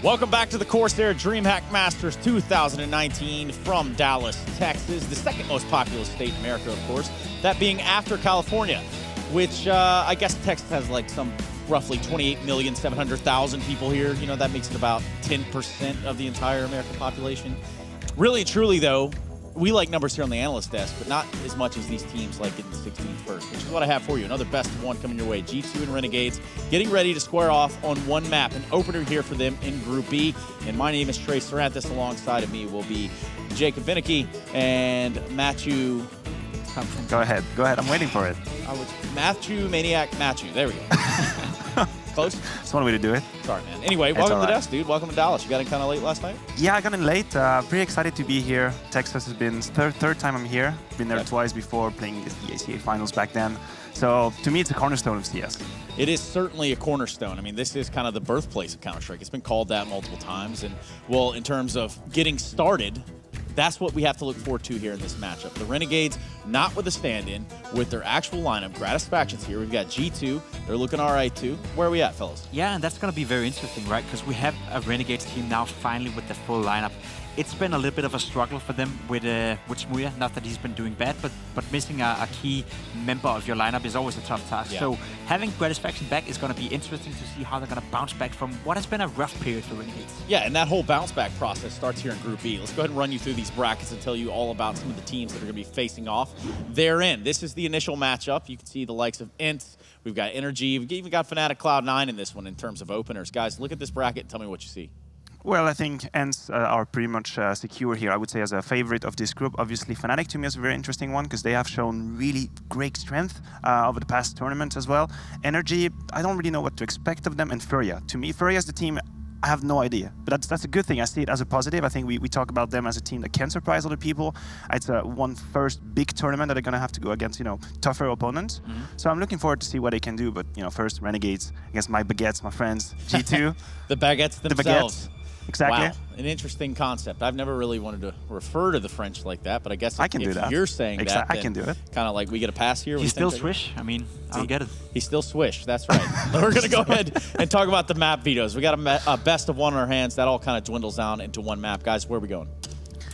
Welcome back to the CORSAIR DreamHack Masters 2019 from Dallas, Texas, the second most populous state in America, of course, that being after California, which I guess Texas has like some roughly 28,700,000 people here. You know, that makes it about 10% of the entire American population. Really, truly, though, we like numbers here on the analyst desk, but not as much as these teams like in the 16th first, which is what I have for you. Another best of one coming your way. G2 and Renegades getting ready to square off on one map. An opener here for them in Group B. And my name is Trey Sarantis. Alongside of me will be Jacob Vinicky and Matthew. Go ahead. I'm waiting for it. Matthew Maniac Matthew. There we go. Close? That's one way to do it. Sorry, man. Anyway, welcome to the desk, dude. Welcome to Dallas. You got in kind of late last night? Yeah, I got in late. Pretty excited to be here. Texas has been third time I'm here. Been there twice before, playing the ACA finals back then. So to me, it's a cornerstone of CS. It is certainly a cornerstone. I mean, this is kind of the birthplace of Counter-Strike. It's been called that multiple times. And, well, in terms of getting started, that's what we have to look forward to here in this matchup. The Renegades, not with a stand-in, with their actual lineup. Gratisfaction's here. We've got G2. They're looking all right, too. Where are we at, fellas? Yeah, and that's going to be very interesting, right? Because we have a Renegades team now finally with the full lineup. It's been a little bit of a struggle for them with Smooya. Not that he's been doing bad, but missing a key member of your lineup is always a tough task. Yeah. So having Gratisfaction back is going to be interesting to see how they're going to bounce back from what has been a rough period for Renegades. Yeah, and that whole bounce back process starts here in Group B. Let's go ahead and run you through these brackets and tell you all about some of the teams that are going to be facing off therein. This is the initial matchup. You can see the likes of Int. We've got Energy. We've even got Fnatic Cloud9 in this one in terms of openers. Guys, look at this bracket and tell me what you see. Well, I think ENCE are pretty much secure here, I would say, as a favorite of this group. Obviously, Fnatic to me is a very interesting one because they have shown really great strength over the past tournaments as well. Energy, I don't really know what to expect of them. And Furia. To me, Furia is the team I have no idea. But that's a good thing. I see it as a positive. I think we talk about them as a team that can surprise other people. It's one first big tournament that they're going to have to go against, you know, tougher opponents. So I'm looking forward to see what they can do. But, you know, first, Renegades against my baguettes, my friends, G2. The baguettes themselves. The baguettes. Exactly. Wow, an interesting concept. I've never really wanted to refer to the French like that, but I guess if you're saying that, I can do it. Kind of like we get a pass here. He's still Swish. I mean, I don't get it. He's still Swish. That's right. We're going to go ahead and talk about the map vetoes. We got a best of one in our hands. That all kind of dwindles down into one map. Guys, where are we going?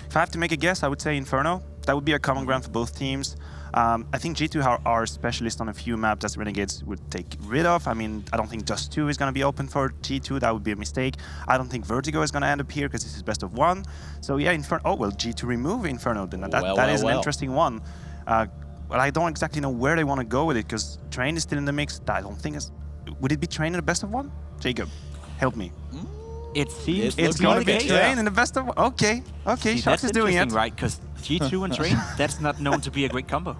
If I have to make a guess, I would say Inferno. That would be a common ground for both teams. I think G2 are specialists on a few maps that Renegades would take rid of. I mean, I don't think Dust 2 is going to be open for G2. That would be a mistake. I don't think Vertigo is going to end up here because this is best of one. So yeah, Inferno. Oh, well, G2 remove Inferno. Then that is an interesting one. Well, I don't exactly know where they want to go with it because Train is still in the mix. I don't think it's... Would it be Train in the best of one? Jacob, help me. It seems it's going to be Train in the best of one. Okay, See, Shots is doing it. Right, because G2 and Train, that's not known to be a great combo.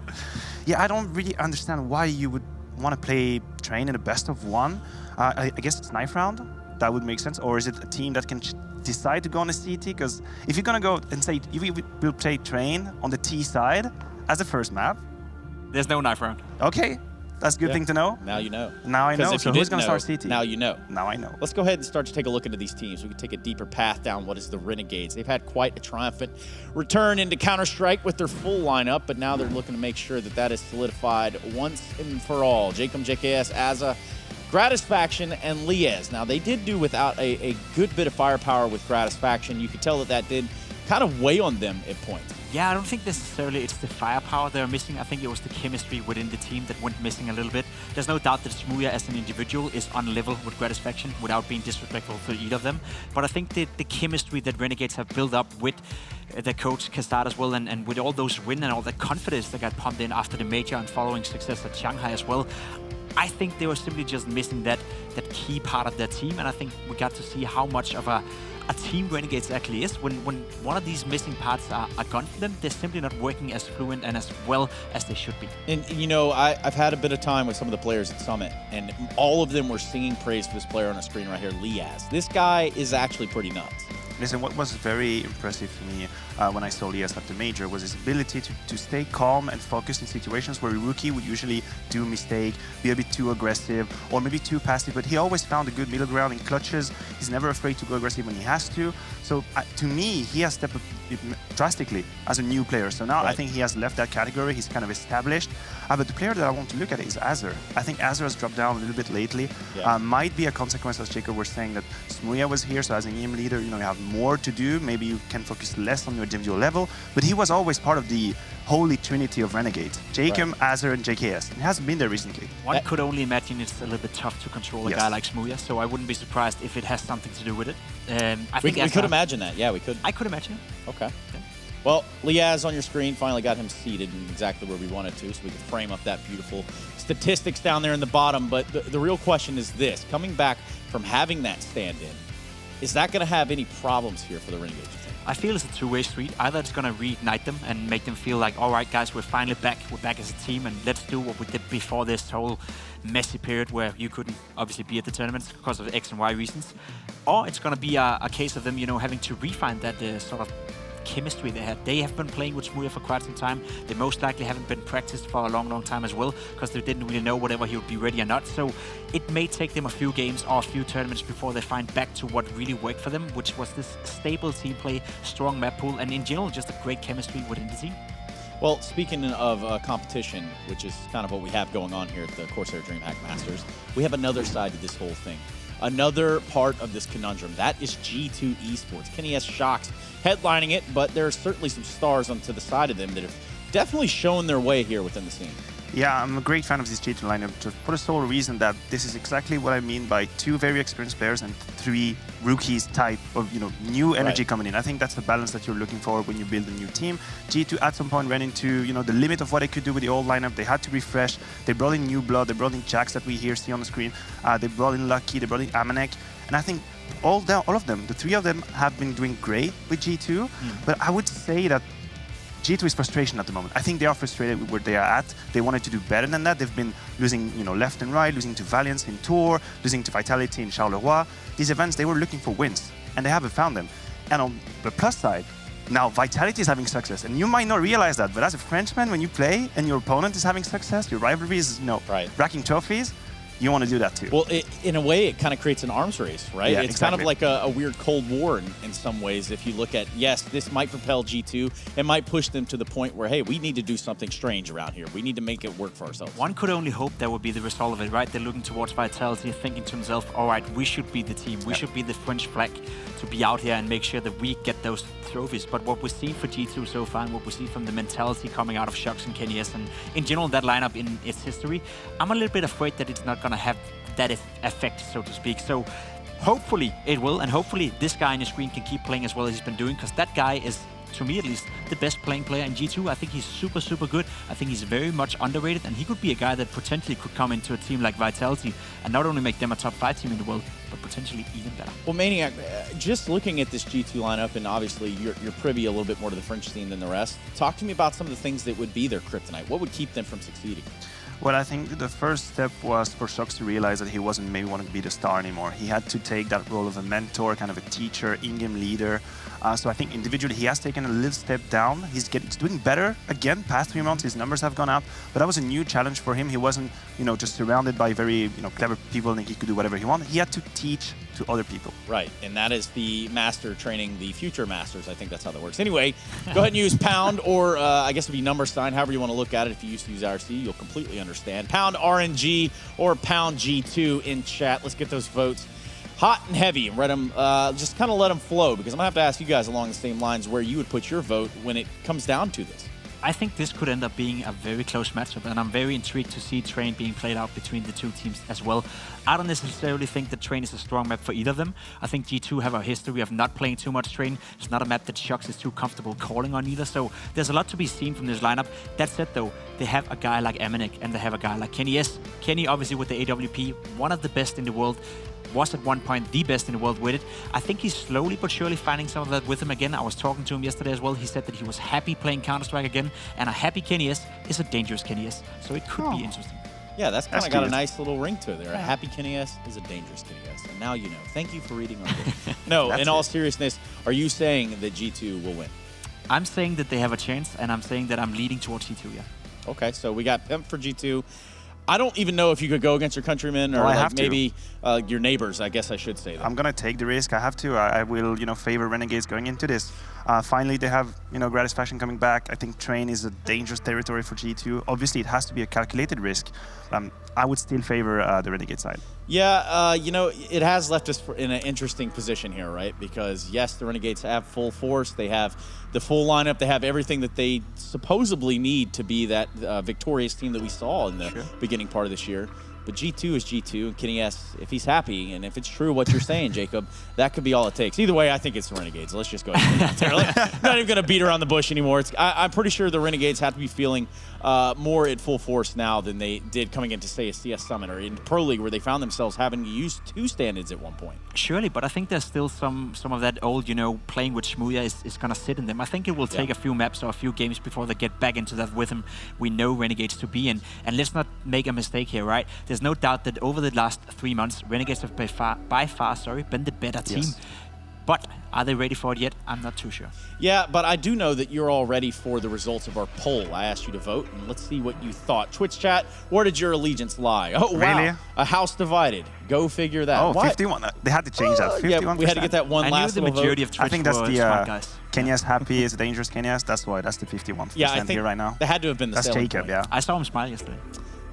Yeah, I don't really understand why you would want to play Train in the best of one. I guess it's knife round. That would make sense. Or is it a team that can decide to go on a CT? Because if you're going to go and say, we'll play Train on the T side as the first map. There's no knife round. Okay. That's a good thing to know. Now you know. Now I know. So who's going to start CT? Now you know. Now I know. Let's go ahead and start to take a look into these teams. We can take a deeper path down what is the Renegades. They've had quite a triumphant return into Counter-Strike with their full lineup, but now they're looking to make sure that that is solidified once and for all. Jacob, JKS, Azza, Gratisfaction, and Liez. Now, they did do without a good bit of firepower with Gratisfaction. You could tell that did kind of weigh on them at points. Yeah, I don't think necessarily it's the firepower they're missing. I think it was the chemistry within the team that went missing a little bit. There's no doubt that Smooya as an individual is on level with Gratisfaction without being disrespectful to either of them. But I think the chemistry that Renegades have built up with their coach CORSAIR as well, and with all those wins and all the confidence that got pumped in after the major and following success at Shanghai as well, I think they were simply just missing that key part of their team. And I think we got to see how much of a team Renegades actually is. When one of these missing parts are gone for them, they're simply not working as fluent and as well as they should be. And you know, I've had a bit of time with some of the players at Summit, and all of them were singing praise for this player on the screen right here, Liez. This guy is actually pretty nuts. Listen, what was very impressive to me when I saw Lias at the major, was his ability to stay calm and focused in situations where a rookie would usually do a mistake, be a bit too aggressive, or maybe too passive, but he always found a good middle ground in clutches. He's never afraid to go aggressive when he has to. So to me, he has stepped up drastically as a new player. So now I think he has left that category. He's kind of established. But the player that I want to look at is Azur. I think Azur has dropped down a little bit lately. Might be a consequence, as Jacob was saying, that Smooya was here. So as a game leader, you have more to do. Maybe you can focus less on your individual level. But he was always part of the holy trinity of Renegades. Jacob, Azur, and JKS. He hasn't been there recently. One could only imagine it's a little bit tough to control a guy like Smooya, so I wouldn't be surprised if it has something to do with it. I think we could imagine that. Yeah, we could. I could imagine. Okay. Yeah. Well, Lias on your screen finally got him seated in exactly where we wanted to, so we could frame up that beautiful statistics down there in the bottom. But the real question is this. Coming back from having that stand-in, is that going to have any problems here for the Renegades? I feel it's a two-way street. Either it's going to reignite them and make them feel like, all right, guys, we're finally back. We're back as a team, and let's do what we did before this whole messy period where you couldn't obviously be at the tournaments because of X and Y reasons. Or it's going to be a case of them, having to refine that sort of chemistry they had. They have been playing with Smooya for quite some time. They most likely haven't been practiced for a long time as well, because they didn't really know whether he would be ready or not. So it may take them a few games or a few tournaments before they find back to what really worked for them, which was this stable team play, strong map pool, and in general just a great chemistry within the team. Well, speaking of competition, which is kind of what we have going on here at the CORSAIR DreamHack Masters, we have another side to this whole thing. Another part of this conundrum. That is G2 Esports. Kenny S. Shocks headlining it, but there are certainly some stars on to the side of them that have definitely shown their way here within the scene. Yeah, I'm a great fan of this G2 lineup for the sole reason that this is exactly what I mean by 2 very experienced players and 3 rookies type of new energy coming in. I think that's the balance that you're looking for when you build a new team. G2 at some point ran into the limit of what they could do with the old lineup. They had to refresh. They brought in new blood. They brought in Jax that we here see on the screen. They brought in Lucky. They brought in Amanek. And I think all of them, the 3 of them, have been doing great with G2. But I would say that G2 is frustration at the moment. I think they are frustrated with where they are at. They wanted to do better than that. They've been losing, left and right, losing to Valiance in Tour, losing to Vitality in Charleroi. These events, they were looking for wins, and they haven't found them. And on the plus side, now Vitality is having success, and you might not realize that, but as a Frenchman, when you play and your opponent is having success, your rivalry is, racking trophies, you want to do that too. Well, in a way, it kind of creates an arms race, right? Yeah, it's kind of like a weird Cold War in some ways. If you look at, yes, this might propel G2. It might push them to the point where, hey, we need to do something strange around here. We need to make it work for ourselves. One could only hope that would be the result of it, right? They're looking towards Vitality, thinking to themselves, all right, we should be the team. We should be the French flag to be out here and make sure that we get those trophies. But what we've seen for G2 so far, and what we see from the mentality coming out of Shocks and Kenny S, and in general that lineup in its history, I'm a little bit afraid that it's not going to have that effect, so to speak. So hopefully it will, and hopefully this guy on your screen can keep playing as well as he's been doing, because that guy is, to me at least, the best playing player in G2. I think he's super good. I think he's very much underrated, and he could be a guy that potentially could come into a team like Vitality and not only make them a top 5 team in the world, but potentially even better. Well, Maniac, just looking at this G2 lineup, and obviously you're privy a little bit more to the French scene than the rest, talk to me about some of the things that would be their kryptonite. What would keep them from succeeding? Well, I think the first step was for Shocks to realize that he wasn't maybe want to be the star anymore. He had to take that role of a mentor, kind of a teacher, in-game leader. So I think individually he has taken a little step down. He's doing better again. Past 3 months, his numbers have gone up. But that was a new challenge for him. He wasn't, just surrounded by very, clever people and he could do whatever he wanted. He had to teach to other people. Right, and that is the master training the future masters. I think that's how that works. Anyway, go ahead and use pound, or I guess it'd be number sign, however you want to look at it. If you used to use IRC, you'll completely understand. Pound RNG or pound G2 in chat. Let's get those votes hot and heavy and read them, just kind of let them flow, because I'm going to have to ask you guys along the same lines where you would put your vote when it comes down to this. I think this could end up being a very close matchup, and I'm very intrigued to see Train being played out between the 2 teams as well. I don't necessarily think that Train is a strong map for either of them. I think G2 have a history of not playing too much Train. It's not a map that Shocks is too comfortable calling on either, so there's a lot to be seen from this lineup. That said though, they have a guy like Amanek and they have a guy like Kenny S. Kenny obviously with the AWP, one of the best in the world. Was at one point the best in the world with it. I think he's slowly but surely finding some of that with him again. I was talking to him yesterday as well. He said that he was happy playing Counter-Strike again, and a happy Kenny S is a dangerous Kenny S, so it could be interesting. Yeah, that's kind of got a nice little ring to it there. A happy Kenny S is a dangerous Kenny S, and now you know. Thank you for reading our book. No, in all seriousness, are you saying that G2 will win? I'm saying that they have a chance, and I'm saying that I'm leading towards G2, yeah. Okay, so we got Pimp for G2. I don't even know if you could go against your countrymen or maybe your neighbors, I guess I should say that. I'm going to take the risk. I have to. I will, favor Renegades going into this. Finally, they have, Gratisfaction coming back. I think Train is a dangerous territory for G2. Obviously, it has to be a calculated risk. I would still favor the Renegade side. Yeah, it has left us in an interesting position here, right? Because, yes, the Renegades have full force. They have the full lineup. They have everything that they supposedly need to be that victorious team that we saw in the beginning part of this year. But G2 is G2, and Kenny S, if he's happy, and if it's true what you're saying, Jacob, that could be all it takes. Either way, I think it's the Renegades. Let's just go ahead and not even going to beat around the bush anymore. I'm pretty sure the Renegades have to be feeling more at full force now than they did coming into, say, a CS Summit or in Pro League, where they found themselves having to use 2 stand-ins at one point. Surely, but I think there's still some of that old, playing with Smooya is going to sit in them. I think it will take a few maps or a few games before they get back into that rhythm we know Renegades to be in. And let's not make a mistake here, right? There's no doubt that over the last 3 months, Renegades have by far been the better team. But are they ready for it yet? I'm not too sure. Yeah, but I do know that you're all ready for the results of our poll. I asked you to vote, and let's see what you thought. Twitch chat, where did your allegiance lie? Oh, wow. Really? A house divided. Go figure that. Oh, 51. They had to change that. 51%. Yeah, we had to get that one last the majority vote. of Twitch I think that's the guys. Kenya's happy is dangerous Kenya's. That's why. That's the 51% here right now. That had to have been the That's Jacob, point. yeah. I saw him smile yesterday.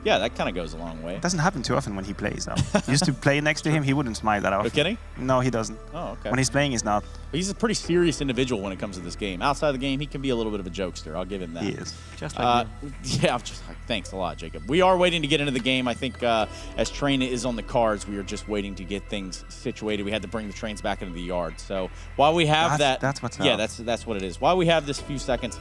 Yeah, that kind of goes a long way. It doesn't happen too often when he plays, though. He used to play next to him, he wouldn't smile that often. No kidding? No, he doesn't. Oh, okay. When he's playing, he's not. He's a pretty serious individual when it comes to this game. Outside the game, he can be a little bit of a jokester. I'll give him that. He is. Just like you. Yeah, I'm just like, thanks a lot, Jacob. We are waiting to get into the game. I think as Train is on the cards, we are just waiting to get things situated. We had to bring the trains back into the yard. So while we have that's what's up. Yeah, that's what it is. While we have this few seconds,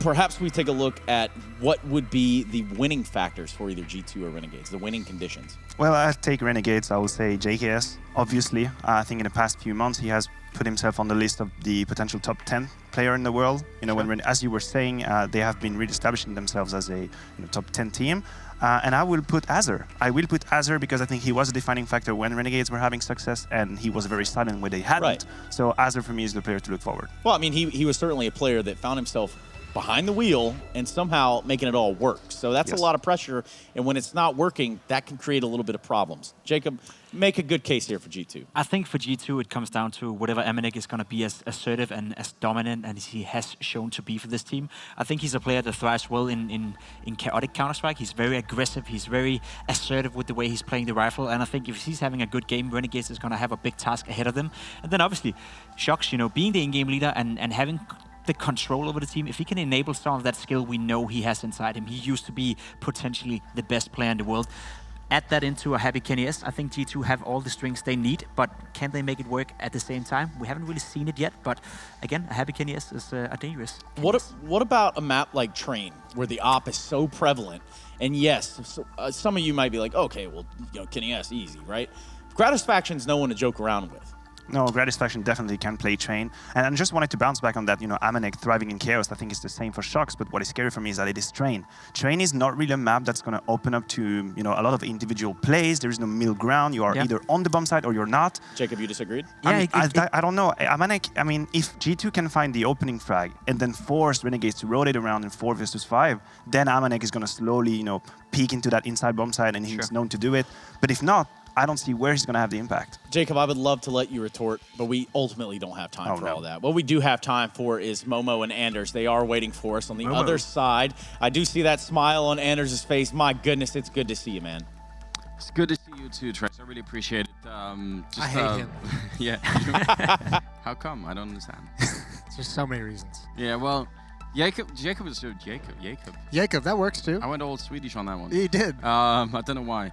perhaps we take a look at what would be the winning factors for either G2 or Renegades, the winning conditions. Well, I'll take Renegades. I will say JKS, obviously. I think in the past few months, he has put himself on the list of the potential top 10 player in the world. When, as you were saying, they have been really establishing themselves as a top 10 team. And I will put Azure. I will put Azure because I think he was a defining factor when Renegades were having success, and he was very silent when they hadn't. Right. So Azure for me is the player to look forward. Well, I mean, he was certainly a player that found himself behind the wheel and somehow making it all work. So that's a lot of pressure, and when it's not working, that can create a little bit of problems. Jacob, make a good case here for G2. I think for G2, it comes down to whatever Amanek is going to be as assertive and as dominant as he has shown to be for this team. I think he's a player that thrives well in chaotic Counter-Strike. He's very aggressive. He's very assertive with the way he's playing the rifle. And I think if he's having a good game, Renegades is going to have a big task ahead of them. And then obviously, Shox, being the in-game leader and having the control over the team, if he can enable some of that skill we know he has inside him, he used to be potentially the best player in the world. Add that into a happy Kenny S. I think G2 have all the strings they need, but can they make it work at the same time? We haven't really seen it yet, but again, a happy Kenny S is a dangerous. What about a map like Train, where the op is so prevalent? And yes, some of you might be like, okay, well, Kenny S, easy, right? Gratisfaction's no one to joke around with. No, Gratisfaction definitely can play Train. And I just wanted to bounce back on that, Amanek thriving in Chaos. I think it's the same for Shox, but what is scary for me is that it is Train. Train is not really a map that's going to open up to, a lot of individual plays. There is no middle ground. You are either on the bomb side or you're not. Jacob, you disagreed? Yeah, I don't know. Amanek, if G2 can find the opening frag and then force Renegades to rotate around in 4 versus 5, then Amanek is going to slowly, peek into that inside bomb side, and he's known to do it. But if not, I don't see where he's going to have the impact. Jacob, I would love to let you retort, but we ultimately don't have time for all that. What we do have time for is Momo and Anders. They are waiting for us on the other side. I do see that smile on Anders' face. My goodness, it's good to see you, man. It's good to see you too, Trace. I really appreciate it. I hate him. Yeah. How come? I don't understand. There's so many reasons. Yeah, well, Jacob, that works too. I went all Swedish on that one. He did. I don't know why.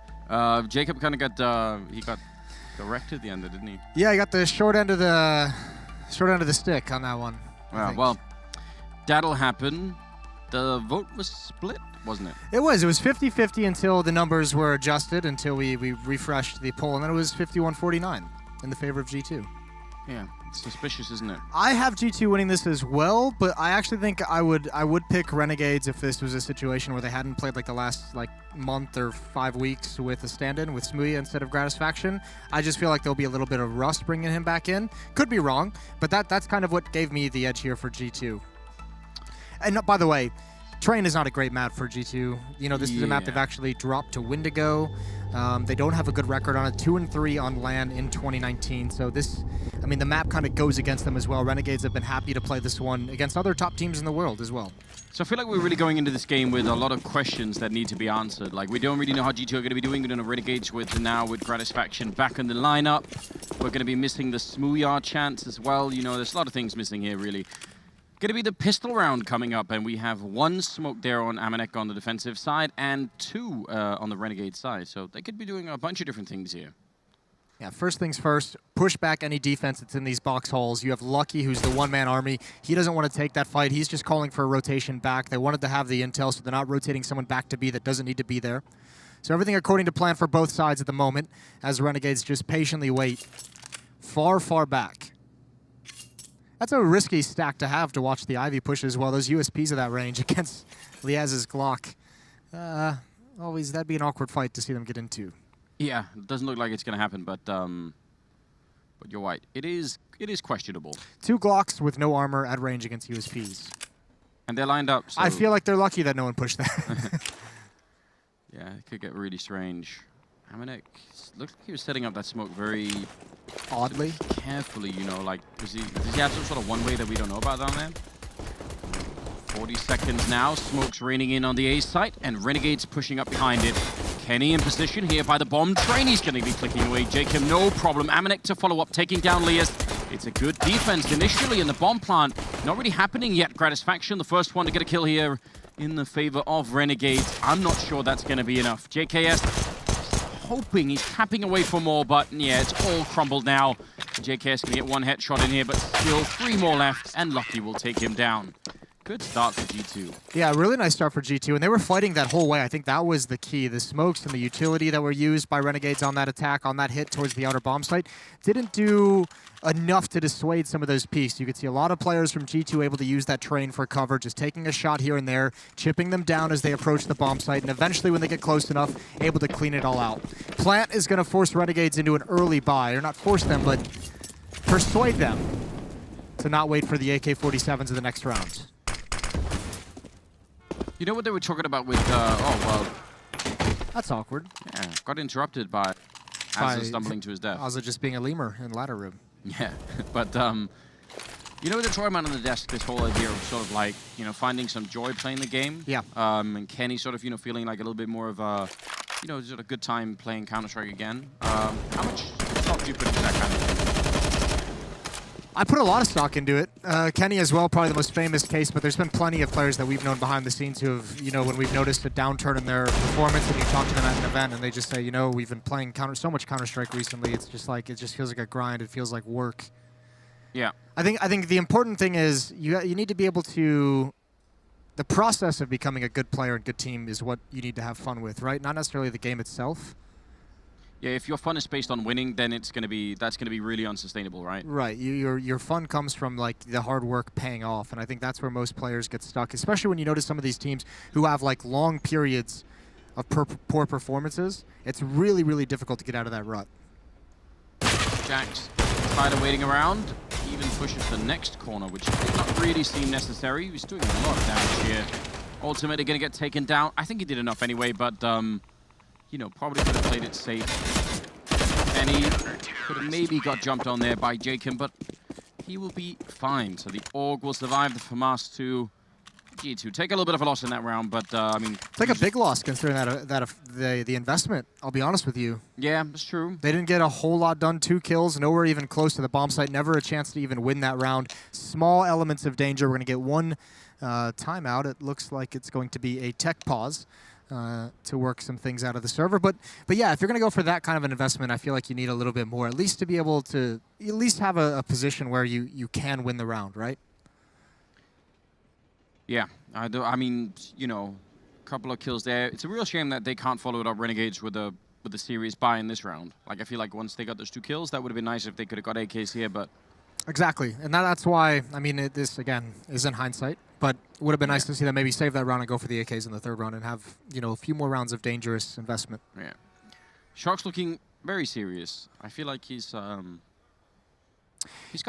Jacob kind of got directed at the end, didn't he? Yeah, I got the short end of the stick on that one. Well, that'll happen. The vote was split, wasn't it? It was 50-50 until the numbers were adjusted, until we refreshed the poll, and then it was 51-49 in the favor of G2. Yeah, it's suspicious, isn't it? I have G2 winning this as well, but I actually think I would pick Renegades if this was a situation where they hadn't played like the last month or 5 weeks with a stand-in with Smooya instead of Gratisfaction. I just feel like there'll be a little bit of rust bringing him back in. Could be wrong, but that's kind of what gave me the edge here for G2. And by the way, Train is not a great map for G2. You know, this is a map they've actually dropped to Wendigo. They don't have a good record on it, 2-3 on LAN in 2019. So this, I mean, the map kind of goes against them as well. Renegades have been happy to play this one against other top teams in the world as well. So I feel like we're really going into this game with a lot of questions that need to be answered. Like, we don't really know how G2 are going to be doing. We don't know Renegades with Gratisfaction back in the lineup. We're going to be missing the Smooya chance as well. You know, there's a lot of things missing here, really. Going to be the pistol round coming up, and we have 1 smoke there on Amanek on the defensive side and 2 on the Renegade side. So they could be doing a bunch of different things here. Yeah, first things first, push back any defense that's in these box holes. You have Lucky, who's the one-man army. He doesn't want to take that fight. He's just calling for a rotation back. They wanted to have the intel, so they're not rotating someone back to B that doesn't need to be there. So everything according to plan for both sides at the moment, as Renegades just patiently wait far, far back. That's a risky stack to have to watch the Ivy push as well. Those USPs of that range against Liaz's Glock. Always, that'd be an awkward fight to see them get into. Yeah, it doesn't look like it's going to happen, but you're right. It is questionable. 2 Glocks with no armor at range against USPs. And they're lined up. So I feel like they're lucky that no one pushed that. yeah, it could get really strange. Amanek looks like he was setting up that smoke very oddly, carefully, you know, like, does he have some sort of one-way that we don't know about down there? 40 seconds now, smoke's raining in on the A site, and Renegades pushing up behind it. Kenny in position here by the bomb train, he's going to be clicking away. Jacob, no problem. Amanek to follow up, taking down Lias. It's a good defense initially in the bomb plant. Not really happening yet. Gratisfaction, the first one to get a kill here in the favor of Renegades. I'm not sure that's going to be enough. JKS hoping he's tapping away for more, but yeah, it's all crumbled now. JKS can get 1 headshot in here, but still 3 more left, and Lucky will take him down. Good start for G2. Yeah, really nice start for G2, and they were fighting that whole way. I think that was the key. The smokes and the utility that were used by Renegades on that attack, on that hit towards the outer bomb site, didn't do enough to dissuade some of those peaks. You could see a lot of players from G2 able to use that train for cover, just taking a shot here and there, chipping them down as they approach the bomb site, and eventually when they get close enough, able to clean it all out. Plant is going to force Renegades into an early buy, or not force them, but persuade them to not wait for the AK-47s in the next round. You know what they were talking about with, oh, well. That's awkward. Yeah, got interrupted by Azza stumbling to his death. Azza just being a lemur in the ladder room. Yeah, but, you know what they're talking about on the desk, this whole idea of sort of like, you know, finding some joy playing the game. Yeah. And Kenny sort of, you know, feeling like a little bit more of a, you know, sort of good time playing Counter-Strike again. How much stock do you put into that kind of thing? I put a lot of stock into it. Kenny as well, probably the most famous case, but there's been plenty of players that we've known behind the scenes who have, you know, when we've noticed a downturn in their performance and you talk to them at an event and they just say, you know, we've been playing so much Counter-Strike recently, it's just like, it just feels like a grind, it feels like work. Yeah. I think the important thing is you need to be able to, the process of becoming a good player and good team is what you need to have fun with, right? Not necessarily the game itself. Yeah, if your fun is based on winning, then that's gonna be really unsustainable, right? Right. Your fun comes from like the hard work paying off, and I think that's where most players get stuck, especially when you notice some of these teams who have like long periods of poor performances. It's really, really difficult to get out of that rut. Jax tired of waiting around, even pushes the next corner, which did not really seem necessary. He was doing a lot of damage here. Ultimately gonna get taken down. I think he did enough anyway, but you know, probably could have played it safe. And he could have maybe got jumped on there by Jacob, but he will be fine. So the Org will survive the FAMAS to G2. Take a little bit of a loss in that round, but I mean... It's like a big loss considering the investment, I'll be honest with you. Yeah, that's true. They didn't get a whole lot done. 2 kills, nowhere even close to the bomb site, never a chance to even win that round. Small elements of danger. We're going to get 1 timeout. It looks like it's going to be a tech pause. To work some things out of the server. But yeah, if you're going to go for that kind of an investment, I feel like you need a little bit more, at least to be able to at least have a position where you can win the round, right? Yeah, I mean, you know, a couple of kills there. It's a real shame that they can't follow it up Renegades with a serious buy in this round. Like, I feel like once they got those 2 kills, that would have been nice if they could have got AKs here, but Exactly, and that's why, I mean, this, again, is in hindsight, but it would have been nice to see them maybe save that round and go for the AKs in the third round and have, you know, a few more rounds of dangerous investment. Yeah. Shock's looking very serious. I feel like he's got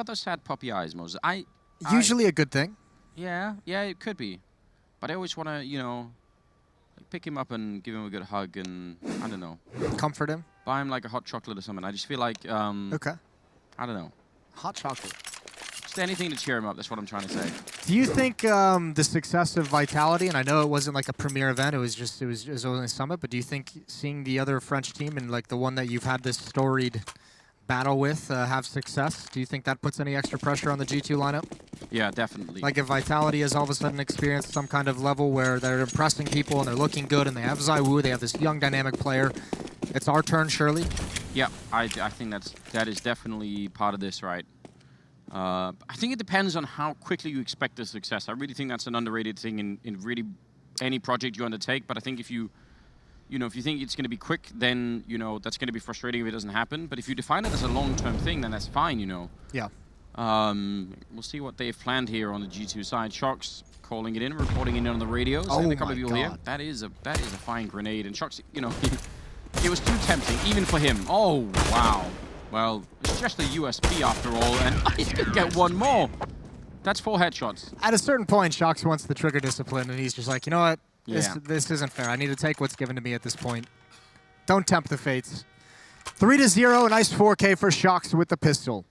those sad puppy eyes, Moses. Usually a good thing. Yeah, it could be. But I always want to, you know, like pick him up and give him a good hug and, I don't know. Comfort him. Buy him like a hot chocolate or something. I just feel like, Okay. I don't know. Hot chocolate. Just anything to cheer him up, that's what I'm trying to say. Do you think the success of Vitality, and I know it wasn't like a premier event, it was only a summit, but do you think seeing the other French team and like the one that you've had this storied battle with have success, do you think that puts any extra pressure on the G2 lineup? Yeah, definitely. Like if Vitality has all of a sudden experienced some kind of level where they're impressing people and they're looking good and they have ZywOo, they have this young dynamic player, it's our turn, surely? Yeah, I think that is definitely part of this, right? I think it depends on how quickly you expect the success. I really think that's an underrated thing in really any project you undertake. But I think if you think it's going to be quick, then, you know, that's going to be frustrating if it doesn't happen. But if you define it as a long-term thing, then that's fine, you know. Yeah. We'll see what they've planned here on the G2 side. Shox calling it in, reporting it in on the radio. Oh a couple of people here. That is a fine grenade. And Shox, you know, it was too tempting, even for him. Oh, wow. Well, it's just a USP after all, and he's going to get one more. That's 4 headshots. At a certain point, Shox wants the trigger discipline, and he's just like, you know what? Yeah. This isn't fair. I need to take what's given to me at this point. Don't tempt the fates. 3-0, a nice 4K for Shox with the pistol.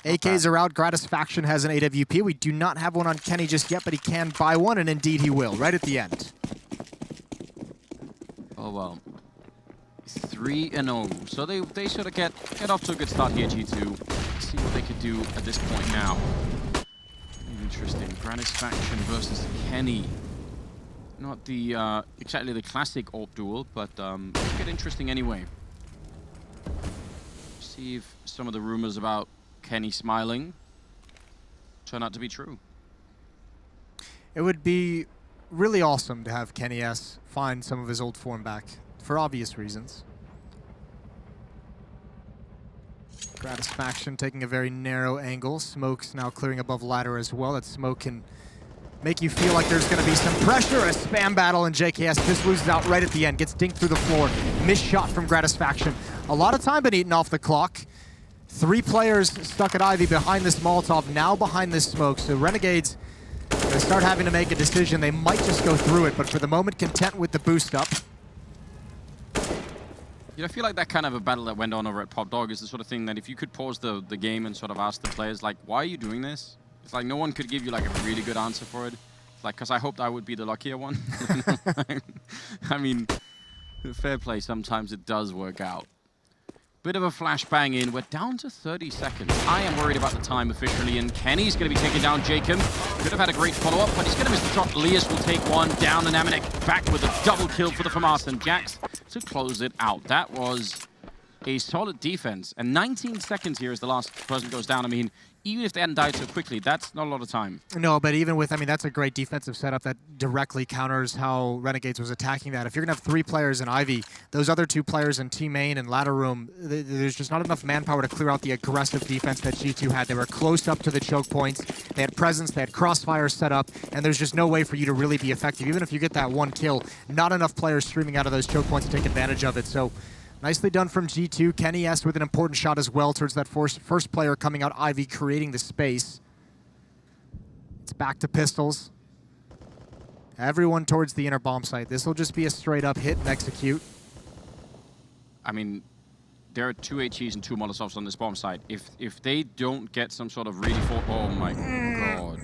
AKs are out. Gratisfaction has an AWP. We do not have one on Kenny just yet, but he can buy one, and indeed he will, right at the end. Oh, well. 3-0. So they sort of get off to a good start here, G2. Let's see what they could do at this point now. Interesting. Gratisfaction versus Kenny. Not the exactly the classic AWP duel, but it could get interesting anyway. See if some of the rumors about Kenny smiling turn out to be true. It would be really awesome to have Kenny S find some of his old form back, for obvious reasons. Gratisfaction taking a very narrow angle. Smoke's now clearing above ladder as well. That smoke can make you feel like there's going to be some pressure. A spam battle, and JKS just loses out right at the end. Gets dinked through the floor. Missed shot from Gratisfaction. A lot of time been eaten off the clock. 3 players stuck at Ivy behind this Molotov, now behind this smoke. So Renegades, they start having to make a decision. They might just go through it, but for the moment, content with the boost up. You know, I feel like that kind of a battle that went on over at Pop Dog is the sort of thing that if you could pause the game and sort of ask the players, like, why are you doing this? It's like no one could give you like a really good answer for it. It's like, because I hoped I would be the luckier one. I mean, fair play, sometimes it does work out. Bit of a flashbang in. We're down to 30 seconds. I am worried about the time officially, and Kenny's going to be taking down Jacob. Could have had a great follow-up, but he's going to miss the shot. Lias will take one down, and Amanek back with a double kill for the FAMAS and Jax to close it out. That was a solid defense, and 19 seconds here as the last person goes down. I mean, even if they hadn't died so quickly, that's not a lot of time. No, but even with, I mean, that's a great defensive setup that directly counters how Renegades was attacking that. If you're going to have 3 players in Ivy, those other 2 players in T main and ladder room, there's just not enough manpower to clear out the aggressive defense that G2 had. They were close up to the choke points. They had presence, they had crossfire set up, and there's just no way for you to really be effective. Even if you get that 1 kill, not enough players streaming out of those choke points to take advantage of it. So nicely done from G2. Kenny S with an important shot as well towards that first player coming out, Ivy, creating the space. It's back to pistols. Everyone towards the inner bomb site. This will just be a straight up hit and execute. I mean, there are 2 HEs and 2 Molotovs on this bomb site. If they don't get some sort of really oh my god.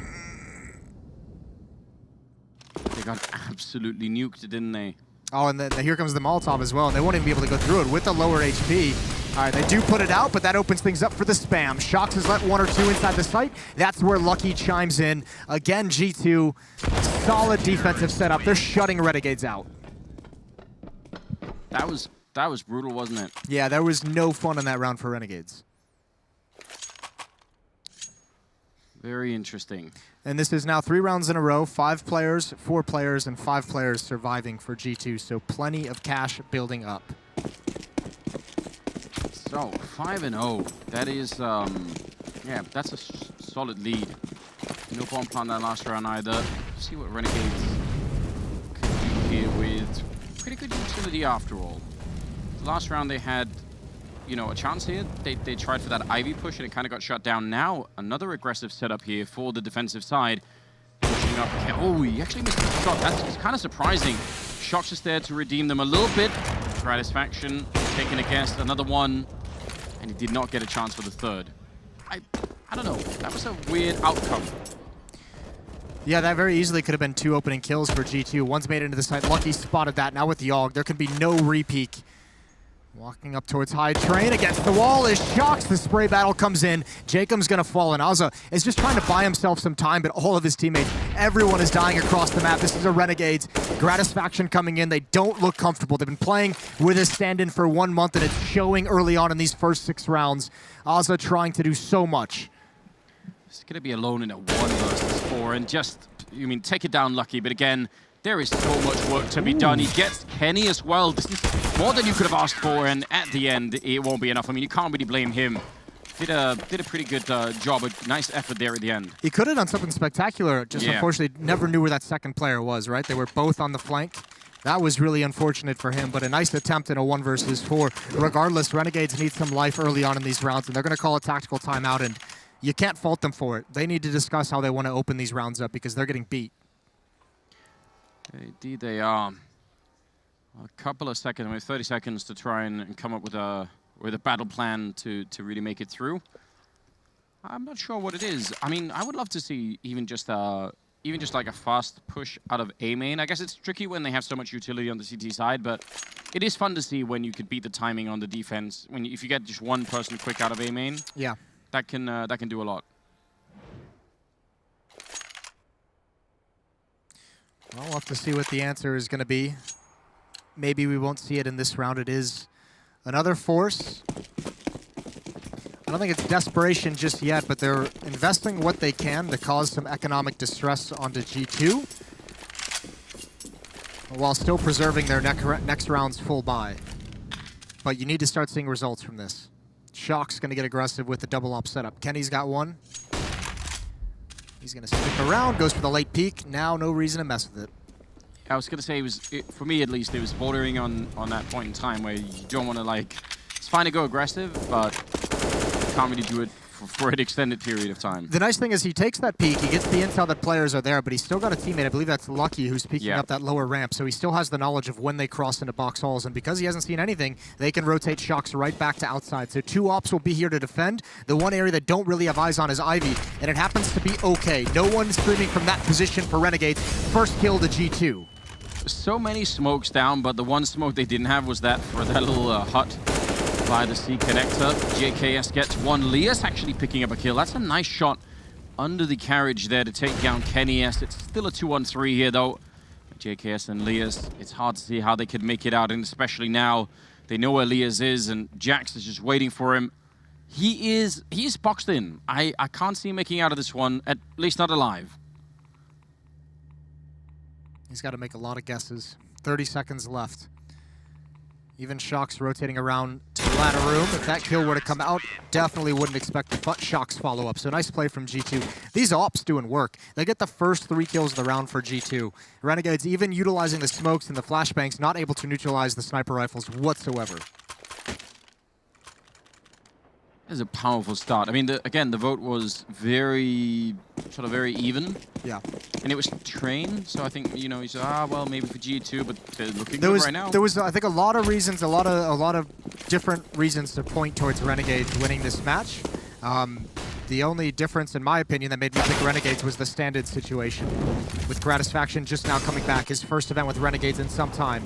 They got absolutely nuked, didn't they? Oh, and here comes the Molotov as well, and they won't even be able to go through it with the lower HP. All right, they do put it out, but that opens things up for the spam. Shox has let 1 or 2 inside the site. That's where Lucky chimes in. Again, G2, solid defensive setup. They're shutting Renegades out. That was brutal, wasn't it? Yeah, there was no fun in that round for Renegades. Very interesting. And this is now 3 rounds in a row, 5 players, 4 players, and 5 players surviving for G2, so plenty of cash building up. So, 5-0. That is Yeah, but that's a solid lead. No bomb plant that last round either. Let's see what Renegades can do here with pretty good utility after all. The last round they had, you know, a chance here. They tried for that Ivy push and it kind of got shut down. Now, another aggressive setup here for the defensive side. Pushing up. Oh, he actually missed the shot. That's kind of surprising. Shox is there to redeem them a little bit. Gratisfaction taking a guess, another one. And he did not get a chance for the third. I don't know. That was a weird outcome. Yeah, that very easily could have been 2 opening kills for G2. One's made it into the site. Lucky spotted that. Now with the AUG, there can be no repeak. Walking up towards high train against the wall is Shox. The spray battle comes in. Jacob's going to fall, and Azza is just trying to buy himself some time, but all of his teammates, everyone is dying across the map. This is a Renegades. Gratisfaction coming in. They don't look comfortable. They've been playing with a stand-in for 1 month, and it's showing early on in these first 6 rounds. Azza trying to do so much. He's going to be alone in a 1 versus 4, and just, take it down Lucky, but again, there is so much work to be done. He gets Kenny as well. This is more than you could have asked for, and at the end, it won't be enough. You can't really blame him. Did a pretty good job, a nice effort there at the end. He could have done something spectacular, just unfortunately never knew where that second player was, right? They were both on the flank. That was really unfortunate for him, but a nice attempt in a 1 versus 4. Regardless, Renegades need some life early on in these rounds, and they're going to call a tactical timeout, and you can't fault them for it. They need to discuss how they want to open these rounds up because they're getting beat. Indeed they are. A couple of seconds, 30 seconds to try and come up with a battle plan to really make it through. I'm not sure what it is. I would love to see even just like a fast push out of A main. I guess it's tricky when they have so much utility on the CT side, but it is fun to see when you could beat the timing on the defense. If you get just one person quick out of A main, yeah, that can do a lot. Well, we'll have to see what the answer is going to be. Maybe we won't see it in this round. It is another force. I don't think it's desperation just yet, but they're investing what they can to cause some economic distress onto G2, while still preserving their next round's full buy. But you need to start seeing results from this. Shock's going to get aggressive with the double op setup. Kenny's got one. He's going to stick around, goes for the late peek. Now no reason to mess with it. I was going to say, for me at least, it was bordering on that point in time where you don't want to, it's fine to go aggressive, but you can't really do it for an extended period of time. The nice thing is he takes that peek, he gets the intel that players are there, but he's still got a teammate, I believe that's Lucky, who's peeking up that lower ramp, so he still has the knowledge of when they cross into box halls, and because he hasn't seen anything, they can rotate Shox right back to outside. So 2 ops will be here to defend. The one area that don't really have eyes on is Ivy, and it happens to be okay. No one streaming from that position for Renegades. First kill to G2. So many smokes down, but the one smoke they didn't have was that for that little hut by the C connector. JKS gets one. Lias actually picking up a kill. That's a nice shot under the carriage there to take down Kenny S. It's still a 2-on-3 here though. JKS and Lias, it's hard to see how they could make it out, and especially now they know where Lias is and Jax is just waiting for him. He's boxed in. I can't see him making out of this one, at least not alive. He's got to make a lot of guesses. 30 seconds left. Even Shox rotating around to the ladder room. If that kill were to come out, definitely wouldn't expect the Shox follow-up. So nice play from G2. These ops doing work. They get the first 3 kills of the round for G2. Renegades even utilizing the smokes and the flashbangs, not able to neutralize the sniper rifles whatsoever. It's a powerful start. Again, the vote was very even. Yeah. And it was Train, so I think, you said, well, maybe for G2, but they're looking good right now. There was, I think, a lot of reasons, a lot of different reasons to point towards Renegades winning this match. The only difference, in my opinion, that made me pick Renegades was the stand-in situation. With Gratisfaction just now coming back, his first event with Renegades in some time.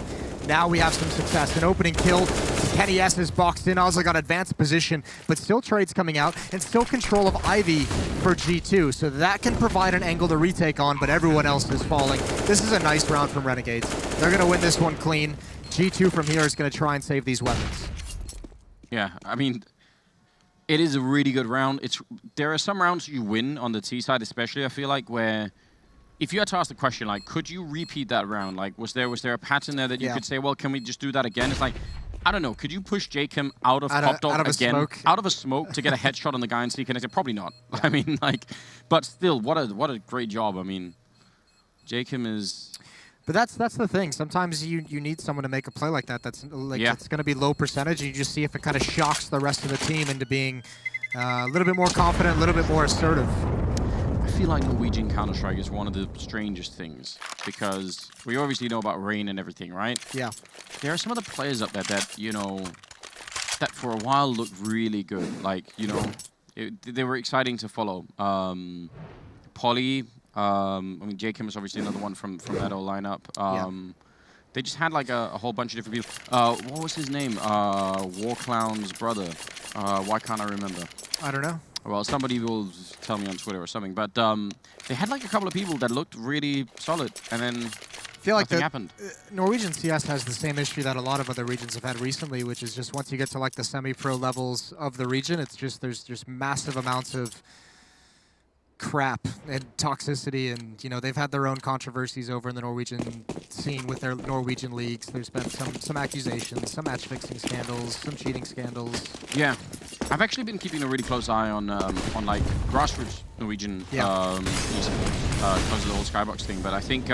Now we have some success. An opening kill. Kenny S is boxed in. Also got advanced position, but still trades coming out, and still control of Ivy for G2. So that can provide an angle to retake on, but everyone else is falling. This is a nice round from Renegades. They're going to win this one clean. G2 from here is going to try and save these weapons. Yeah, it is a really good round. There are some rounds you win on the T side, especially, I feel like, where if you had to ask the question, could you repeat that round? Was there a pattern there that you could say, well, can we just do that again? It's I don't know. Could you push Jacob out of top dog again? Out of a smoke to get a headshot on the guy and see connected? Probably not. I mean, like, but still, what a great job. I mean, Jacob is. But that's the thing. Sometimes you need someone to make a play like that. That's like it's going to be low percentage. And you just see if it kind of shocks the rest of the team into being a little bit more confident, a little bit more assertive. I feel like Norwegian Counter-Strike is one of the strangest things because we obviously know about Rain and everything, right? Yeah. There are some of the players up there that, you know, that for a while looked really good. Like, you know, they were exciting to follow. Polly, I mean, Jacob is obviously another one from that old lineup. They just had like a whole bunch of different people. What was his name? Warclown's brother. Why can't I remember? I don't know. Well, somebody will tell me on Twitter or something. But they had like a couple of people that looked really solid, and then I feel like nothing happened. Norwegian CS has the same issue that a lot of other regions have had recently, which is just once you get to like the semi-pro levels of the region, it's just there's just massive amounts of crap and toxicity, and you know they've had their own controversies over in the Norwegian scene with their Norwegian leagues. There's been some accusations, some match fixing scandals, some cheating scandals. Yeah, I've actually been keeping a really close eye on like grassroots Norwegian esports because of the whole Skybox thing. But I think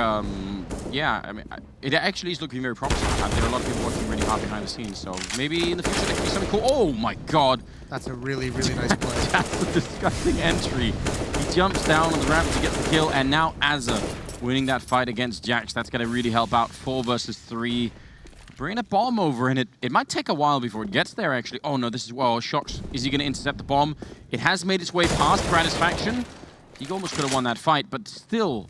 yeah, I mean it actually is looking very promising. There are a lot of people working really hard behind the scenes, so maybe in the future there could be something cool. Oh my god! That's a really nice play. That's a disgusting entry. He jumps down on the ramp to get the kill, and now Azza winning that fight against Jax. That's going to really help out. 4 versus 3. Bringing a bomb over, and it might take a while before it gets there, actually. Oh, no, this is... Well, Shox, is he going to intercept the bomb? It has made its way past Gratisfaction. He almost could have won that fight, but still...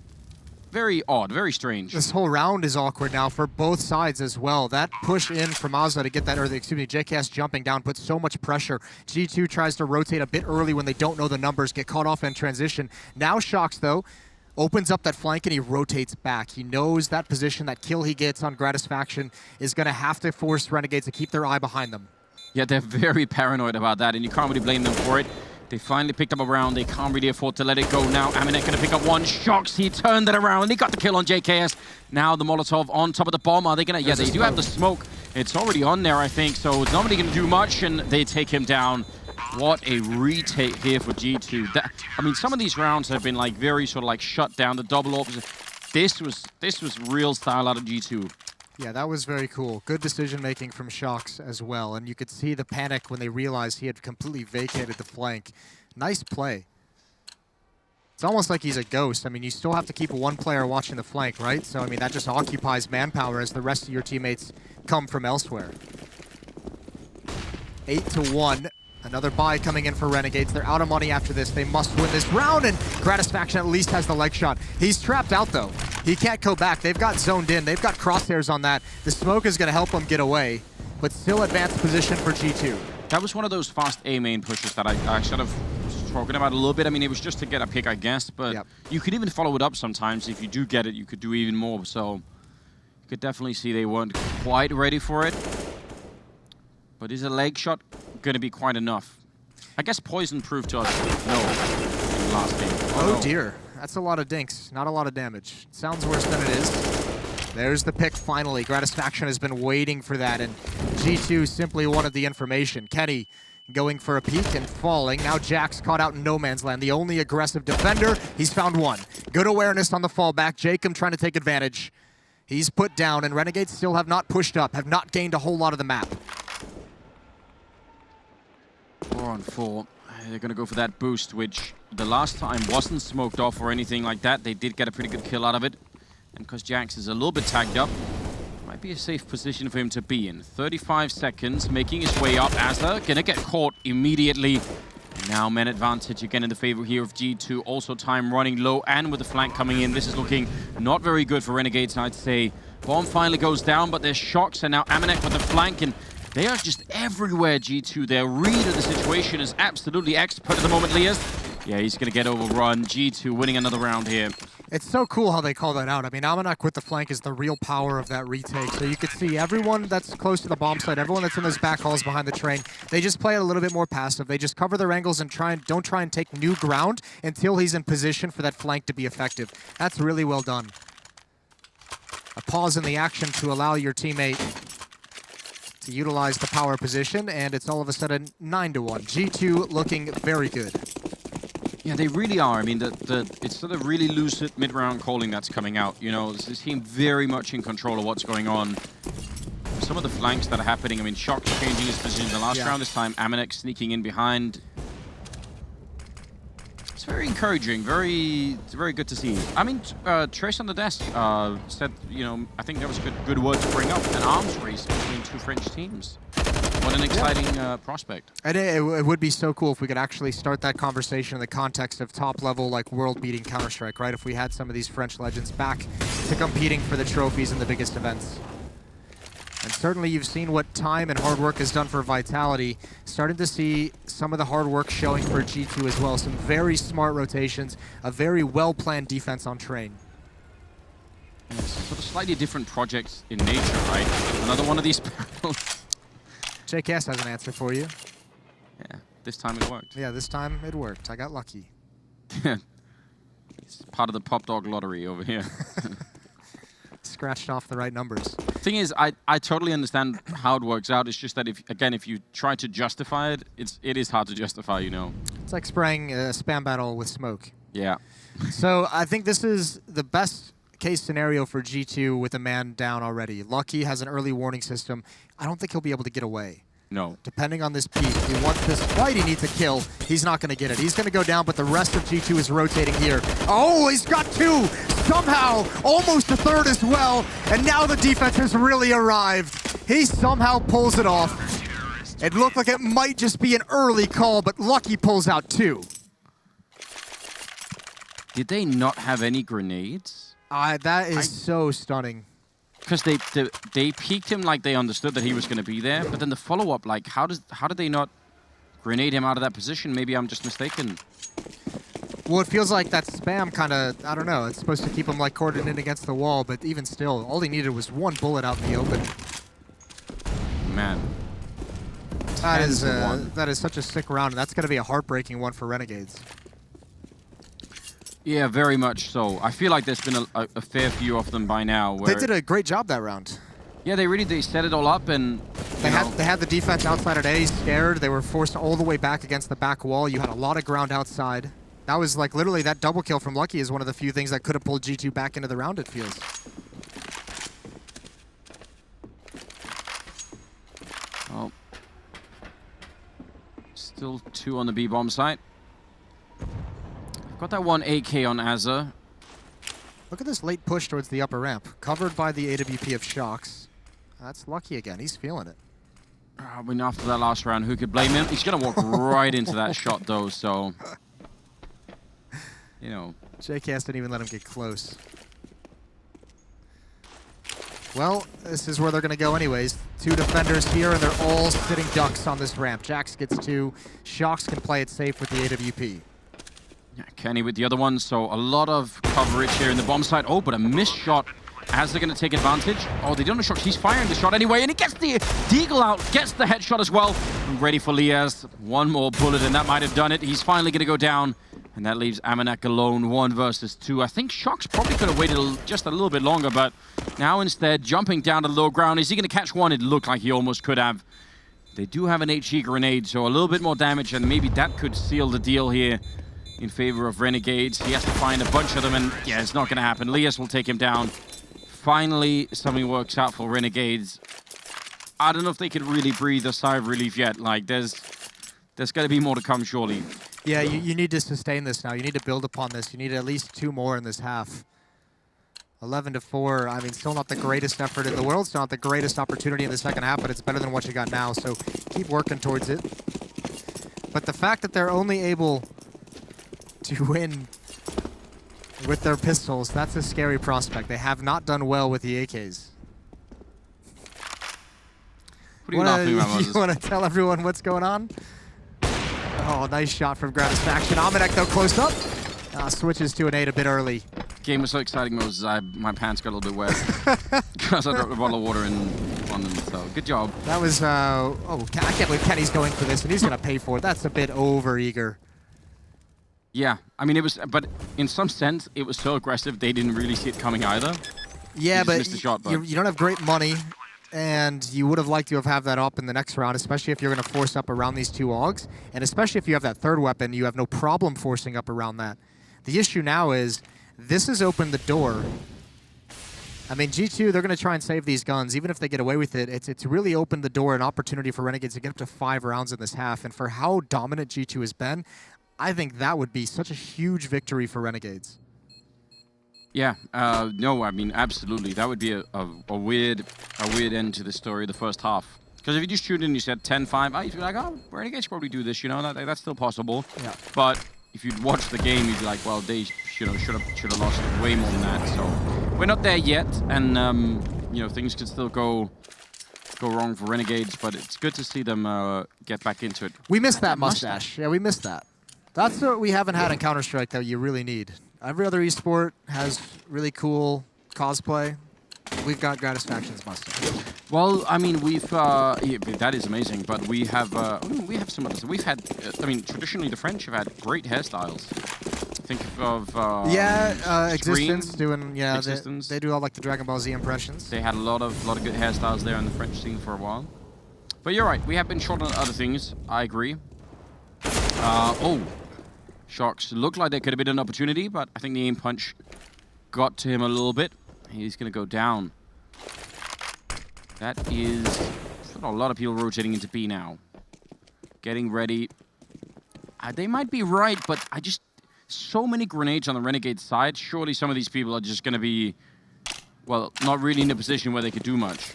Very odd, very strange. This whole round is awkward now for both sides as well. That push in from Azza to get that, or excuse me, JKS jumping down puts so much pressure. G2 tries to rotate a bit early when they don't know the numbers, get caught off in transition. Now Shox, though, opens up that flank and he rotates back. He knows that position, that kill he gets on Gratisfaction is going to have to force Renegades to keep their eye behind them. Yeah, they're very paranoid about that, and you can't really blame them for it. They finally picked up a round. They can't really afford to let it go now. Aminek going to pick up one. Shox, he turned it around, and he got the kill on JKS. Now the Molotov on top of the bomb. Are they going to... Yeah, they do have the smoke. It's already on there, I think, so it's not really going to do much, and they take him down. What a retake here for G2. I mean, some of these rounds have been like very sort of like shut down. The double opposite. This was real style out of G2. Yeah, that was very cool. Good decision-making from Shox as well. And you could see the panic when they realized he had completely vacated the flank. Nice play. It's almost like he's a ghost. I mean, you still have to keep one player watching the flank, right? So, I mean, that just occupies manpower as the rest of your teammates come from elsewhere. 8-1. Another buy coming in for Renegades. They're out of money after this. They must win this round, and Gratisfaction at least has the leg shot. He's trapped out, though. He can't go back. They've got zoned in. They've got crosshairs on that. The smoke is going to help them get away, but still advanced position for G2. That was one of those fast A main pushes that I sort of spoken about a little bit. I mean, it was just to get a pick, I guess, but you could even follow it up sometimes. If you do get it, you could do even more. So you could definitely see they weren't quite ready for it. But is a leg shot going to be quite enough? I guess Poison proved to us no in the last game. Oh dear. That's a lot of dinks. Not a lot of damage. Sounds worse than it is. There's the pick finally. Gratisfaction has been waiting for that, and G2 simply wanted the information. Kenny going for a peek and falling. Now Jax caught out in no man's land. The only aggressive defender. He's found one. Good awareness on the fallback. Jacob trying to take advantage. He's put down, and Renegades still have not pushed up, have not gained a whole lot of the map. 4-on-4. They're going to go for that boost, which the last time wasn't smoked off or anything like that. They did get a pretty good kill out of it. And because Jax is a little bit tagged up, might be a safe position for him to be in. 35 seconds, making his way up. Azza going to get caught immediately. And now men advantage again in the favor here of G2. Also time running low, and with the flank coming in, this is looking not very good for Renegades, I'd say. Bomb finally goes down, but there's Shox, and now Aminek with the flank, and they are just everywhere, G2. Their read of the situation is absolutely expert at the moment, Lias. Yeah, he's going to get overrun. G2 winning another round here. It's so cool how they call that out. I mean, Aminek with the flank is the real power of that retake. So you can see everyone that's close to the bomb site, everyone that's in those back halls behind the train, they just play it a little bit more passive. They just cover their angles and don't try and take new ground until he's in position for that flank to be effective. That's really well done. A pause in the action to allow your teammate to utilize the power position, and it's all of a sudden 9-1. G2 looking very good. Yeah, they really are. I mean, it's sort of really lucid mid-round calling that's coming out. You know, this team very much in control of what's going on. Some of the flanks that are happening, I mean, Shock's changing his position in the last round. This time, Amanek sneaking in behind. It's very encouraging, very good to see. I mean, Trace on the desk said, you know, I think that was a good word to bring up, an arms race between two French teams. What an exciting prospect. And it would be so cool if we could actually start that conversation in the context of top-level, like, world-beating Counter-Strike, right? If we had some of these French legends back to competing for the trophies in the biggest events. And certainly you've seen what time and hard work has done for Vitality. Starting to see some of the hard work showing for G2 as well. Some very smart rotations, a very well-planned defense on train. Yeah, sort of slightly different projects in nature, right? Another one of these battles. JKS has an answer for you. Yeah, this time it worked. Yeah, this time it worked. I got lucky. It's part of the Pop Dog lottery over here. Scratched off the right numbers. Thing is, I totally understand how it works out. It's just that if you try to justify it, it is hard to justify, you know. It's like spraying a spam battle with smoke. Yeah. So I think this is the best case scenario for G2 with a man down already. Lucky has an early warning system. I don't think he'll be able to get away. No. Depending on this peak, if he wants this fight, he needs a kill. He's not going to get it. He's going to go down, but the rest of G2 is rotating here. Oh, he's got two! Somehow, almost a third as well, and now the defense has really arrived. He somehow pulls it off. It looked like it might just be an early call, but Lucky pulls out two. Did they not have any grenades? That is so stunning. Because they peeked him like they understood that he was going to be there, but then the follow-up, like, how did they not grenade him out of that position? Maybe I'm just mistaken. Well, it feels like that spam kind of, I don't know, it's supposed to keep him like cordoned in against the wall, but even still, all he needed was one bullet out in the open. Man. That is such a sick round, and that's going to be a heartbreaking one for Renegades. Yeah, very much so. I feel like there's been a fair few of them by now. Where They did a great job that round. Yeah, they set it all up, and they had the defense outside at A scared. They were forced all the way back against the back wall. You had a lot of ground outside. That was like literally that double kill from Lucky is one of the few things that could have pulled G2 back into the round, it feels. Well, still two on the B bomb site. Got that one AK on Azza. Look at this late push towards the upper ramp, covered by the AWP of Shocks. That's Lucky again. He's feeling it. I mean, after that last round, who could blame him? He's going to walk right into that shot, though, so... You know. JKS didn't even let him get close. Well, this is where they're going to go anyways. Two defenders here, and they're all sitting ducks on this ramp. Jax gets two. Shocks can play it safe with the AWP. Yeah, Kenny with the other one, so a lot of coverage here in the bomb site. Oh, but a missed shot as they're going to take advantage. Oh, they don't know shot. He's firing the shot anyway, and he gets the deagle out, gets the headshot as well. Ready for Liaz. One more bullet, and that might have done it. He's finally going to go down, and that leaves Amanek alone, 1 versus 2. I think Shocks probably could have waited just a little bit longer, but now instead, jumping down to the low ground. Is he going to catch one? It looked like he almost could have. They do have an HE grenade, so a little bit more damage, and maybe that could seal the deal here in favor of Renegades. He has to find a bunch of them, and yeah, it's not going to happen. Lias will take him down. Finally, something works out for Renegades. I don't know if they could really breathe a sigh of relief yet. Like, there's got to be more to come, surely. Yeah, you need to sustain this now. You need to build upon this. You need at least 2 more in this half. 11-4, I mean, still not the greatest effort in the world. Still not the greatest opportunity in the second half, but it's better than what you got now, so keep working towards it. But the fact that they're only able to win with their pistols, that's a scary prospect. They have not done well with the AKs. What are you laughing about, Moses? You want to tell everyone what's going on? Oh, nice shot from Gratisfaction. Amanek, though, close up. Switches to an 8 a bit early. Game was so exciting, Moses. My pants got a little bit wet because I dropped a bottle of water in on them. So good job. That was, oh, I can't believe Kenny's going for this, and he's going to pay for it. That's a bit over-eager. Yeah, I mean, it was, but in some sense, it was so aggressive, they didn't really see it coming either. Yeah, but, missed the shot, you don't have great money. And you would have liked to have had that up in the next round, especially if you're going to force up around these 2 Augs. And especially if you have that 3rd weapon, you have no problem forcing up around that. The issue now is this has opened the door. I mean, G2, they're going to try and save these guns. Even if they get away with it, it's really opened the door, an opportunity for Renegades to get up to 5 rounds in this half. And for how dominant G2 has been, I think that would be such a huge victory for Renegades. Yeah, no, I mean, absolutely. That would be a weird end to the story, the first half. Because if you just shoot in and you said 10-5, you'd be like, oh, Renegades probably do this, you know, that's still possible. Yeah. But if you'd watch the game, you'd be like, well, they should have lost way more than that. So we're not there yet, and you know, things could still go wrong for Renegades, but it's good to see them get back into it. We missed that mustache. Yeah, we missed that. That's what we haven't had in Counter-Strike that you really need. Every other esport has really cool cosplay. We've got Gratisfaction's mustache. Well, I mean, we've yeah, that is amazing, but we have some others. We've had, I mean, traditionally the French have had great hairstyles. Think of Existence doing Existence. They do all like the Dragon Ball Z impressions. They had a lot of good hairstyles there in the French scene for a while. But you're right, we have been short on other things. I agree. Oh. Sharks looked like there could have been an opportunity, but I think the aim punch got to him a little bit. He's going to go down. That is a lot of people rotating into B now. Getting ready. They might be right, but so many grenades on the Renegade side. Surely some of these people are just going to be, well, not really in a position where they could do much.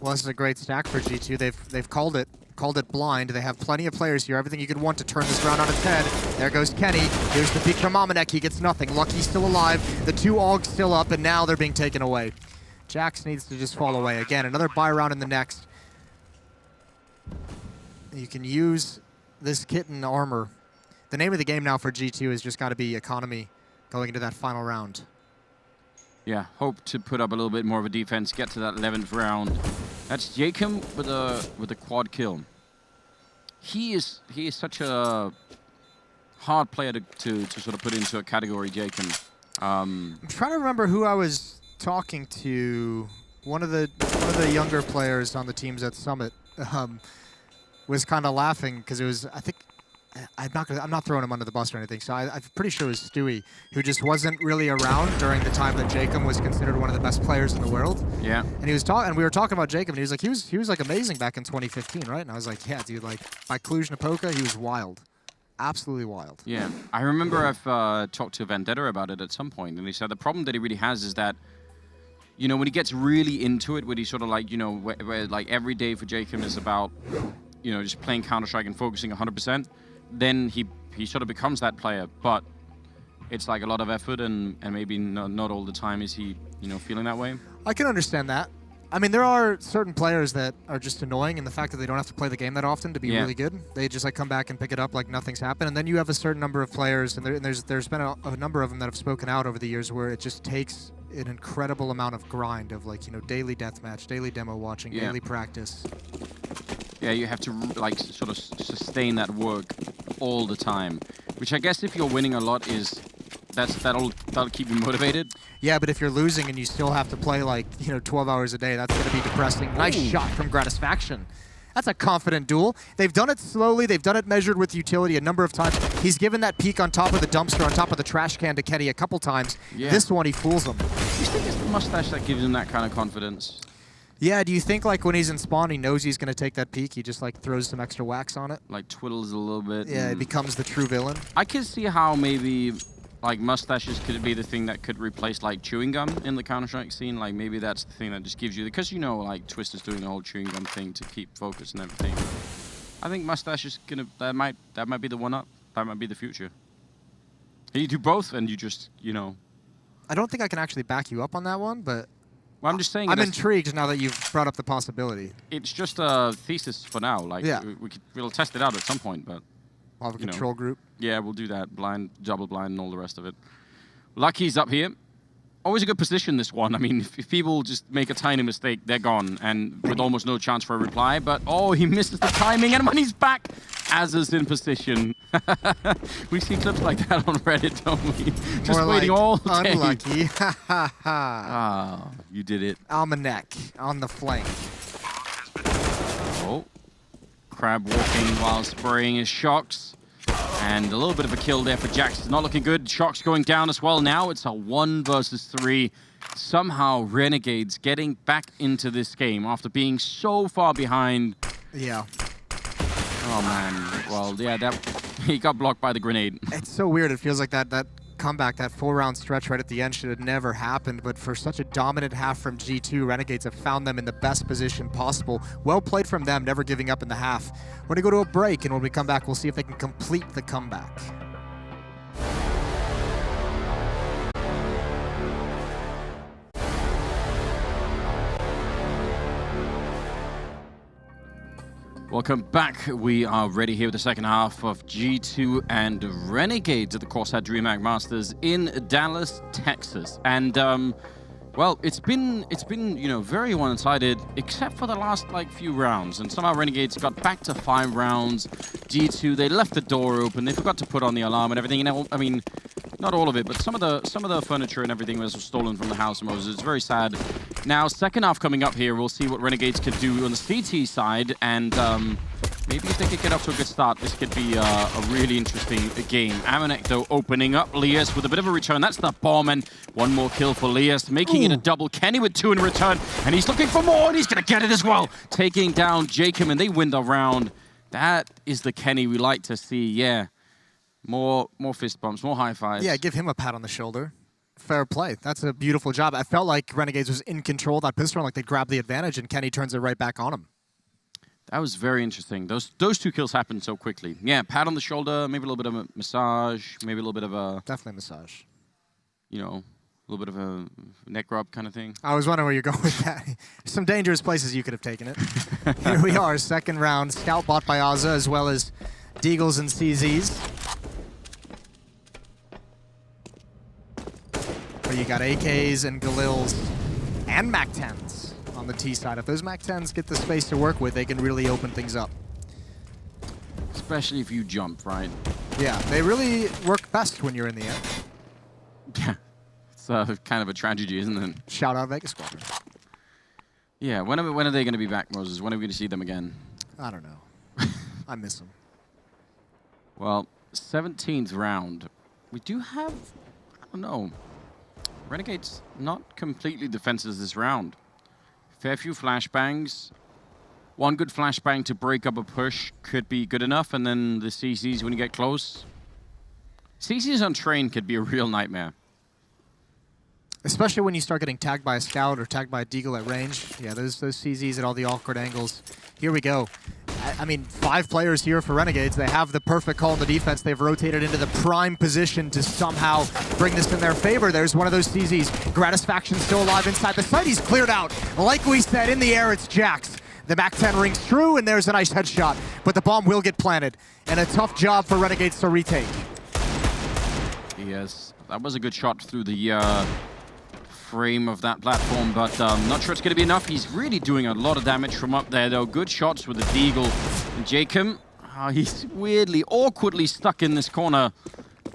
Well, this is a great stack for G2. They've called it blind. They have plenty of players here, everything you could want to turn this round on its head. There goes Kenny. Here's the peek from Amanek. He gets nothing. Lucky's still alive. The 2 Augs still up, and now they're being taken away. Jax needs to just fall away. Again, another buy round in the next. You can use this kitten armor. The name of the game now for G2 has just got to be economy going into that final round. Yeah, hope to put up a little bit more of a defense, get to that 11th round. That's Jacob with a quad kill. He is such a hard player to sort of put into a category, Jacob. I'm trying to remember who I was talking to. One of the younger players on the teams at Summit was kind of laughing because it was, I think, I'm not throwing him under the bus or anything, so I'm pretty sure it was Stewie, who just wasn't really around during the time that Jacob was considered one of the best players in the world. Yeah. And he was talking, and we were talking about Jacob, and he was like, he was like amazing back in 2015, right? And I was like, yeah, dude, like by Cluj-Napoca, he was wild, absolutely wild. Yeah, I remember I've talked to Vendetta about it at some point, and he said the problem that he really has is that, you know, when he gets really into it, when he sort of like, you know, where like every day for Jacob is about, you know, just playing Counter-Strike and focusing 100%. Then he sort of becomes that player, but it's like a lot of effort, and maybe not all the time is he, you know, feeling that way. I can understand that. I mean, there are certain players that are just annoying in the fact that they don't have to play the game that often to be really good. They just like come back and pick it up like nothing's happened. And then you have a certain number of players, and there's been a number of them that have spoken out over the years where it just takes an incredible amount of grind of like, you know, daily deathmatch, daily demo watching, daily practice. Yeah, you have to like sort of sustain that work all the time, which I guess if you're winning a lot that'll keep you motivated. Yeah, but if you're losing and you still have to play like, you know, 12 hours a day, that's going to be depressing. Nice shot from Gratisfaction. That's a confident duel. They've done it slowly. They've done it measured with utility a number of times. He's given that peek on top of the dumpster, on top of the trash can to Kenny a couple times. Yeah. This one, he fools him. Do you think it's the mustache that gives him that kind of confidence? Yeah, do you think like when he's in spawn, he knows he's going to take that peek, he just like throws some extra wax on it? Like twiddles a little bit. Yeah, it becomes the true villain. I can see how maybe like mustaches could be the thing that could replace like chewing gum in the Counter-Strike scene. Like maybe that's the thing that just gives you, because you know like Twister's doing the whole chewing gum thing to keep focus and everything. I think mustache is gonna, that might be the one up. That might be the future. You do both and you just, you know. I don't think I can actually back you up on that one, but well, I'm just saying. I'm intrigued now that you've brought up the possibility. It's just a thesis for now. Like, we'll test it out at some point, but we'll have a control group. Yeah, we'll do that. Blind, double blind, and all the rest of it. Lucky's up here. always a good position, this one. I mean, if people just make a tiny mistake, they're gone, and with almost no chance for a reply. But, oh, he misses the timing, and when he's back, Azza's in position. We see clips like that on Reddit, don't we? Just More waiting like all day. unlucky. Ah, you did it. Almanac on the flank. Oh. Crab walking while spraying his shocks. And a little bit of a kill there for Jax. It's not looking good. Shocks going down as well. Now it's a 1 versus 3. Somehow Renegades getting back into this game after being so far behind. Yeah. Oh, man. Well, yeah, he got blocked by the grenade. It's so weird. It feels like that comeback, that 4-round stretch right at the end should have never happened, but for such a dominant half from G2, Renegades have found them in the best position possible. Well played from them, never giving up in the half. We're going to go to a break, and when we come back, we'll see if they can complete the comeback. Welcome back. We are ready here with the second half of G2 and Renegades at the CORSAIR DreamHack Masters in Dallas, Texas. And well, it's been very one-sided except for the last few rounds. And somehow Renegades got back to 5 rounds. G2, they left the door open. They forgot to put on the alarm and everything. And I mean, not all of it, but some of the furniture and everything was stolen from the house of Moses. It's very sad. Now, second half coming up here, we'll see what Renegades can do on the CT side, and maybe if they could get off to a good start, this could be a really interesting game. Amanek, though, opening up. Lias with a bit of a return. That's the bomb, and one more kill for Lias, making it a double. Kenny with 2 in return, and he's looking for more, and he's going to get it as well. Taking down Jacob, and they win the round. That is the Kenny we like to see, yeah. More fist bumps, more high fives. Yeah, give him a pat on the shoulder. Fair play. That's a beautiful job. I felt like Renegades was in control of that pistol, like they grabbed the advantage, and Kenny turns it right back on him. That was very interesting. Those 2 kills happened so quickly. Yeah, pat on the shoulder, maybe a little bit of a massage, maybe a little bit of a... Definitely massage. You know, a little bit of a neck rub kind of thing. I was wondering where you're going with that. Some dangerous places you could have taken it. Here we are, second round. Scout bought by Azza, as well as Deagles and CZs. Where you got AKs and Galils and MAC-10s on the T side. If those MAC-10s get the space to work with, they can really open things up. Especially if you jump, right? Yeah, they really work best when you're in the air. Yeah, it's kind of a tragedy, isn't it? Shout out Vegas Squadron. Yeah, when are they going to be back, Moses? When are we going to see them again? I don't know. I miss them. Well, 17th round. We do have, I don't know, Renegades not completely defenseless this round. Fair few flashbangs. One good flashbang to break up a push could be good enough, and then the CCs when you get close. CCs on train could be a real nightmare. Especially when you start getting tagged by a scout or tagged by a deagle at range. Yeah, those CZs at all the awkward angles. Here we go. I mean, 5 players here for Renegades. They have the perfect call in the defense. They've rotated into the prime position to somehow bring this in their favor. There's one of those CZs. Gratisfaction still alive inside the site. He's cleared out. Like we said, in the air, it's Jax. The MAC-10 rings true, and there's a nice headshot. But the bomb will get planted. And a tough job for Renegades to retake. Yes, that was a good shot through the frame of that platform, but not sure it's going to be enough. He's really doing a lot of damage from up there, though. Good shots with the Deagle. And Jacob, he's weirdly, awkwardly stuck in this corner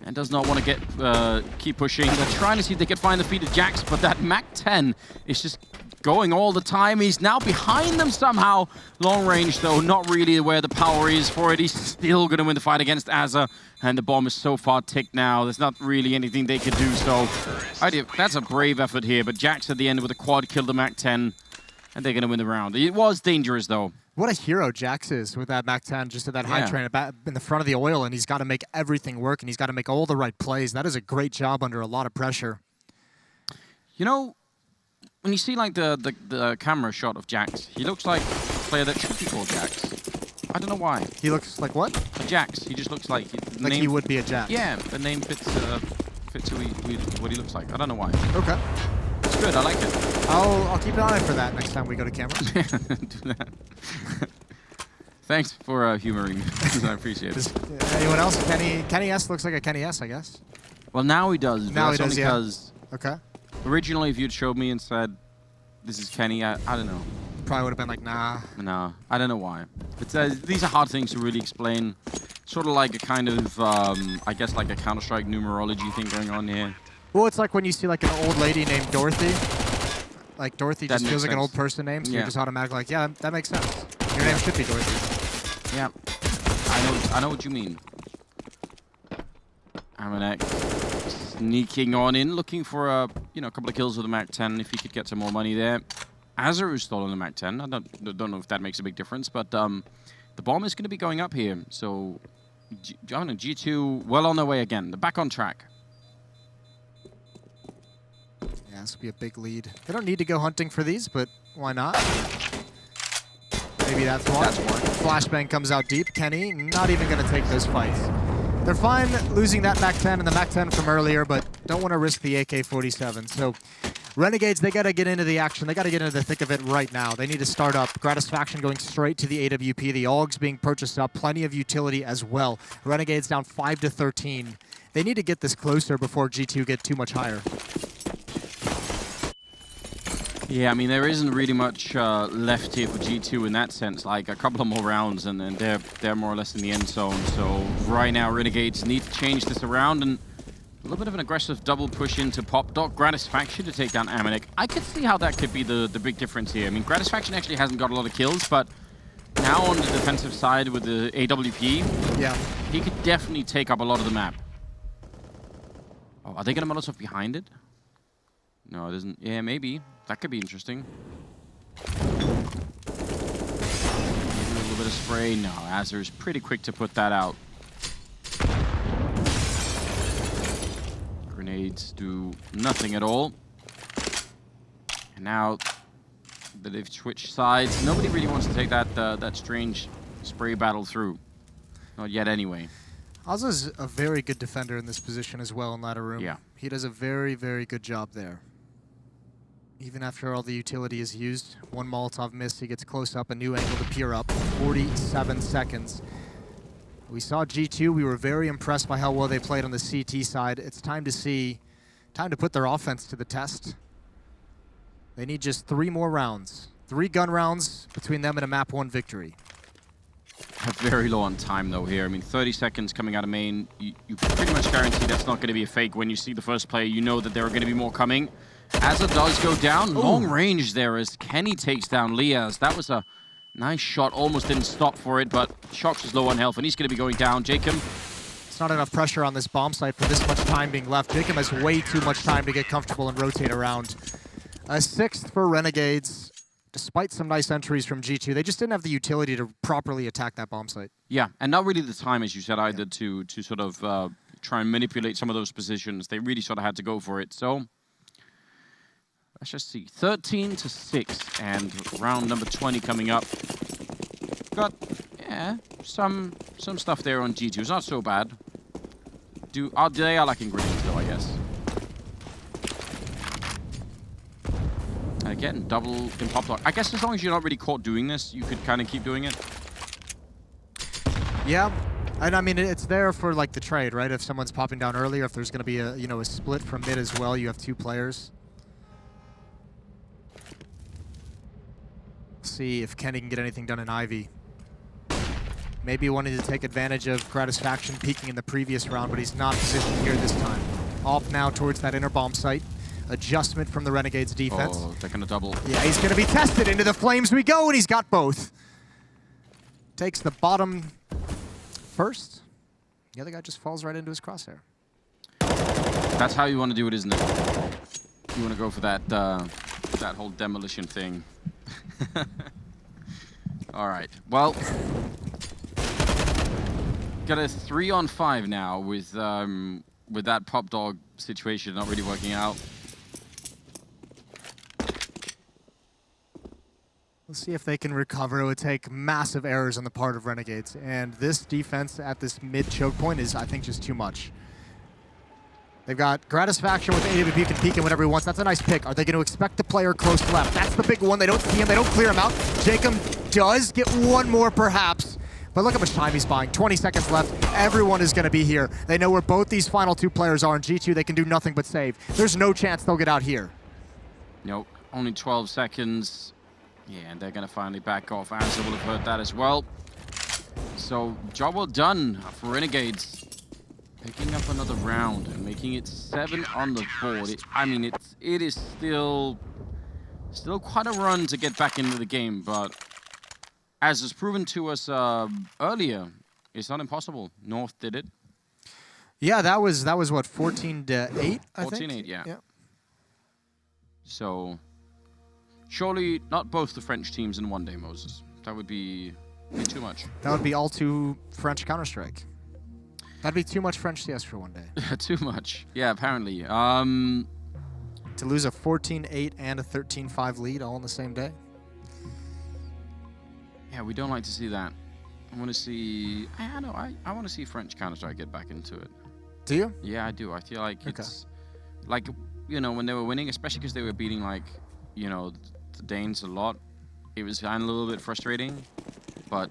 and does not want to keep pushing. They're trying to see if they can find the feet of Jax, but that MAC-10 is just going all the time. He's now behind them somehow. Long range, though, not really where the power is for it. He's still going to win the fight against Azza, and the bomb is so far ticked now. There's not really anything they could do, so that's a brave effort here, but Jax at the end with a quad kill the MAC-10, and they're going to win the round. It was dangerous, though. What a hero Jax is with that MAC-10, just at that high train in the front of the oil, and he's got to make everything work, and he's got to make all the right plays. That is a great job under a lot of pressure. You know, when you see like the camera shot of Jax, he looks like a player that should be called Jax. I don't know why. He looks like what? A Jax. He just looks like he would be a Jax. Yeah, the name fits what he looks like. I don't know why. Okay. It's good. I like it. I'll keep an eye for that next time we go to camera. Do that. Thanks for humoring me. I appreciate it. Anyone else? Kenny S looks like a Kenny S, I guess. Well, now he does. Now he does, because okay. Originally, if you'd showed me and said, this is Kenny, I don't know. Probably would have been like, nah. No, I don't know why. But these are hard things to really explain. Sort of like a kind of, I guess like a Counter-Strike numerology thing going on here. Well, it's like when you see like an old lady named Dorothy. Like Dorothy That just makes feels like an sense. old person name, so Yeah. you're just automatically like, yeah, that makes sense. Your name should be Dorothy. Yeah, I know what you mean. Renegade sneaking on in, looking for a couple of kills with the MAC-10 if he could get some more money there. Azaru's stolen the MAC-10. I don't know if that makes a big difference, but the bomb is going to be going up here. So, G2 well on their way again. They're back on track. Yeah, this will be a big lead. They don't need to go hunting for these, but why not? Maybe that's why. Flashbang comes out deep. Kenny not even going to take those fights. They're fine losing that MAC-10 and the MAC-10 from earlier, but don't want to risk the AK-47. So Renegades, they got to get into the action. They got to get into the thick of it right now. They need to start up. Gratisfaction going straight to the AWP. The AUGs being purchased up. Plenty of utility as well. Renegades down 5-13. They need to get this closer before G2 get too much higher. Yeah, I mean, there isn't really much left here for G2 in that sense. Like, a couple of more rounds, and then they're more or less in the end zone. So right now, Renegades need to change this around, and a little bit of an aggressive double push into PopDoc. Gratisfaction to take down Amanek. I could see how that could be the big difference here. I mean, Gratisfaction actually hasn't got a lot of kills, but now on the defensive side with the AWP, yeah, he could definitely take up a lot of the map. Oh, are they going to Molotov behind it? No, it isn't. Yeah, maybe. That could be interesting. A little bit of spray. No, Azur's pretty quick to put that out. Grenades do nothing at all. And now that they've switched sides, nobody really wants to take that strange spray battle through. Not yet, anyway. Ozza's a very good defender in this position as well in ladder room. Yeah. He does a very, very good job there. Even after all the utility is used, one Molotov miss, he gets close up, a new angle to peer up, 47 seconds. We saw G2, we were very impressed by how well they played on the CT side. It's time to put their offense to the test. They need just 3 more rounds. 3 gun rounds between them and a map 1 victory. Very low on time, though, here. I mean, 30 seconds coming out of main. You pretty much guarantee that's not going to be a fake. When you see the first player, you know that there are going to be more coming. Asa does go down. Long range there as Kenny takes down Liaz. That was a nice shot. Almost didn't stop for it, but Shox is low on health, and he's going to be going down. Jacob. It's not enough pressure on this bomb site for this much time being left. Jacob has way too much time to get comfortable and rotate around. A 6th for Renegades. Despite some nice entries from G2, they just didn't have the utility to properly attack that bomb site. Yeah, and not really the time, as you said, either to sort of try and manipulate some of those positions. They really sort of had to go for it. So let's just see. 13-6, and round number 20 coming up. Got some stuff there on G2. It's not so bad. They are lacking grenades, though, I guess. And again, double in PopDoc. I guess as long as you're not really caught doing this, you could kind of keep doing it. Yeah, and I mean, it's there for like the trade, right? If someone's popping down earlier, if there's going to be a split from mid as well, you have 2 players. See if Kenny can get anything done in Ivy. Maybe wanting to take advantage of Gratisfaction peeking in the previous round, but he's not positioned here this time. Off now towards that inner bomb site. Adjustment from the Renegades defense. Oh, they're going to double. Yeah, he's going to be tested. Into the flames we go, and he's got both. Takes the bottom first. The other guy just falls right into his crosshair. That's how you want to do it, isn't it? You want to go for that that whole demolition thing. All right. Well, got a 3-on-5 now with that PopDoc situation not really working out. We'll see if they can recover. It would take massive errors on the part of Renegades. And this defense at this mid-choke point is, I think, just too much. They've got Gratisfaction with AWP can peek in whenever he wants. That's a nice pick. Are they going to expect the player close left? That's the big one. They don't see him. They don't clear him out. Jacob does get one more, perhaps. But look how much time he's buying. 20 seconds left. Everyone is going to be here. They know where both these final 2 players are. In G2, they can do nothing but save. There's no chance they'll get out here. Nope, only 12 seconds. Yeah, and they're going to finally back off. Answer will have heard that as well. So, job well done for Renegades. Picking up another round and making it 7 on the board. It is still quite a run to get back into the game, but as was proven to us earlier, it's not impossible. North did it. Yeah, that was what, 14-8, I think? 14-8, yeah. So, surely not both the French teams in one day, Moses. That would be too much. That would be all too French Counter-Strike. That'd be too much French CS for one day. Too much. Yeah, apparently. To lose a 14-8 and a 13-5 lead all in the same day. Yeah, we don't like to see that. I want to see... I want to see French Counter-Strike get back into it. Do you? Yeah, I do. I feel like it's... Like, you know, when they were winning, especially because they were beating, like, you know, the Danes a lot, it was kind of a little bit frustrating. But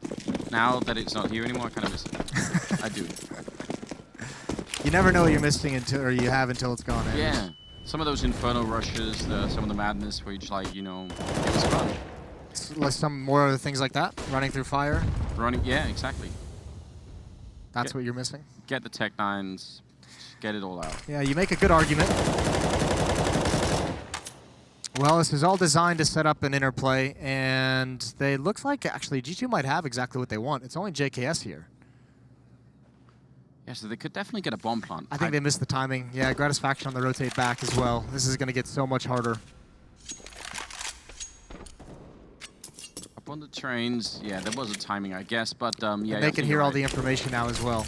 now that it's not here anymore, I kind of miss it. I do. You never know what you're missing until until it's gone. Yeah. Some of those Inferno rushes, some of the madness where you just like, you know, it was fun. Like some more of the things like that? Running through fire? Yeah, exactly. That's what you're missing? Get the Tech 9s, get it all out. Yeah, you make a good argument. Well, this is all designed to set up an interplay, and they looks like actually G2 might have exactly what they want. It's only JKS here. Yeah, so they could definitely get a bomb plant. I think they missed the timing. Yeah, Gratisfaction on the rotate back as well. This is going to get so much harder. Up on the trains, yeah, there was a timing, I guess, but yeah. And they can hear all the information now as well.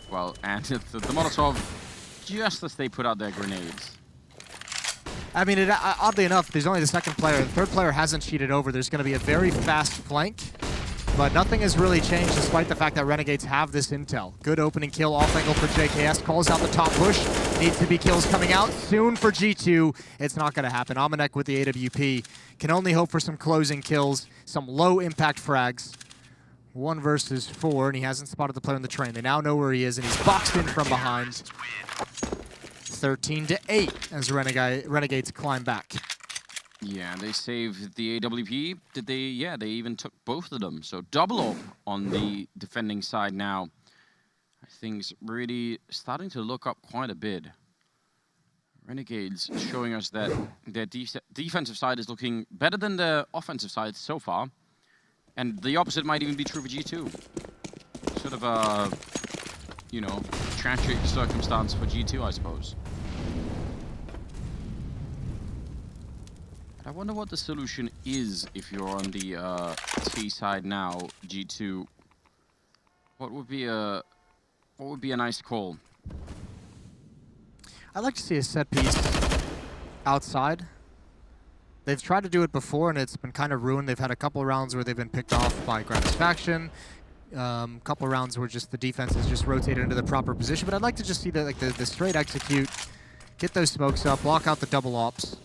Well, and the Molotov, just as they put out their grenades. I mean, oddly enough, there's only the second player. The third player hasn't cheated over. There's going to be a very fast flank. But nothing has really changed despite the fact that Renegades have this intel. Good opening kill off angle for JKS. Calls out the top push. Needs to be kills coming out soon for G2. It's not going to happen. Amanek with the AWP. Can only hope for some closing kills. Some low impact frags. 1 versus 4, and he hasn't spotted the player on the train. They now know where he is, and he's boxed in from behind. 13-8 as Renegades climb back. Yeah, they saved the AWP. Did they? Yeah, they even took both of them. So double up on the defending side now. Things really starting to look up quite a bit. Renegades showing us that their defensive side is looking better than the offensive side so far. And the opposite might even be true for G2. Sort of a, you know, tragic circumstance for G2, I suppose. I wonder what the solution is if you're on the T side now, G2. What would be a nice call? I'd like to see a set piece outside. They've tried to do it before and it's been kind of ruined. They've had a couple of rounds where they've been picked off by Gratisfaction. Couple of rounds where just the defense is just rotated into the proper position. But I'd like to just see the straight execute, get those smokes up, block out the double ops.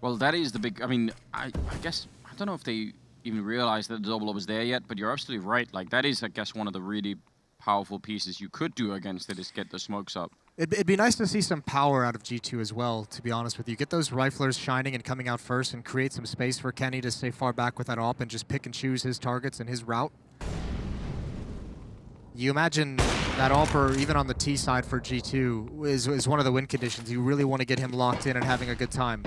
Well, that is the big... I mean, I guess... I don't know if they even realized that the double up was there yet, but you're absolutely right. Like, that is, I guess, one of the really powerful pieces you could do against it is get the smokes up. It'd be nice to see some power out of G2 as well, to be honest with you. Get those riflers shining and coming out first and create some space for Kenny to stay far back with that op and just pick and choose his targets and his route. You imagine that AWPer, even on the T side for G2, is one of the win conditions. You really want to get him locked in and having a good time.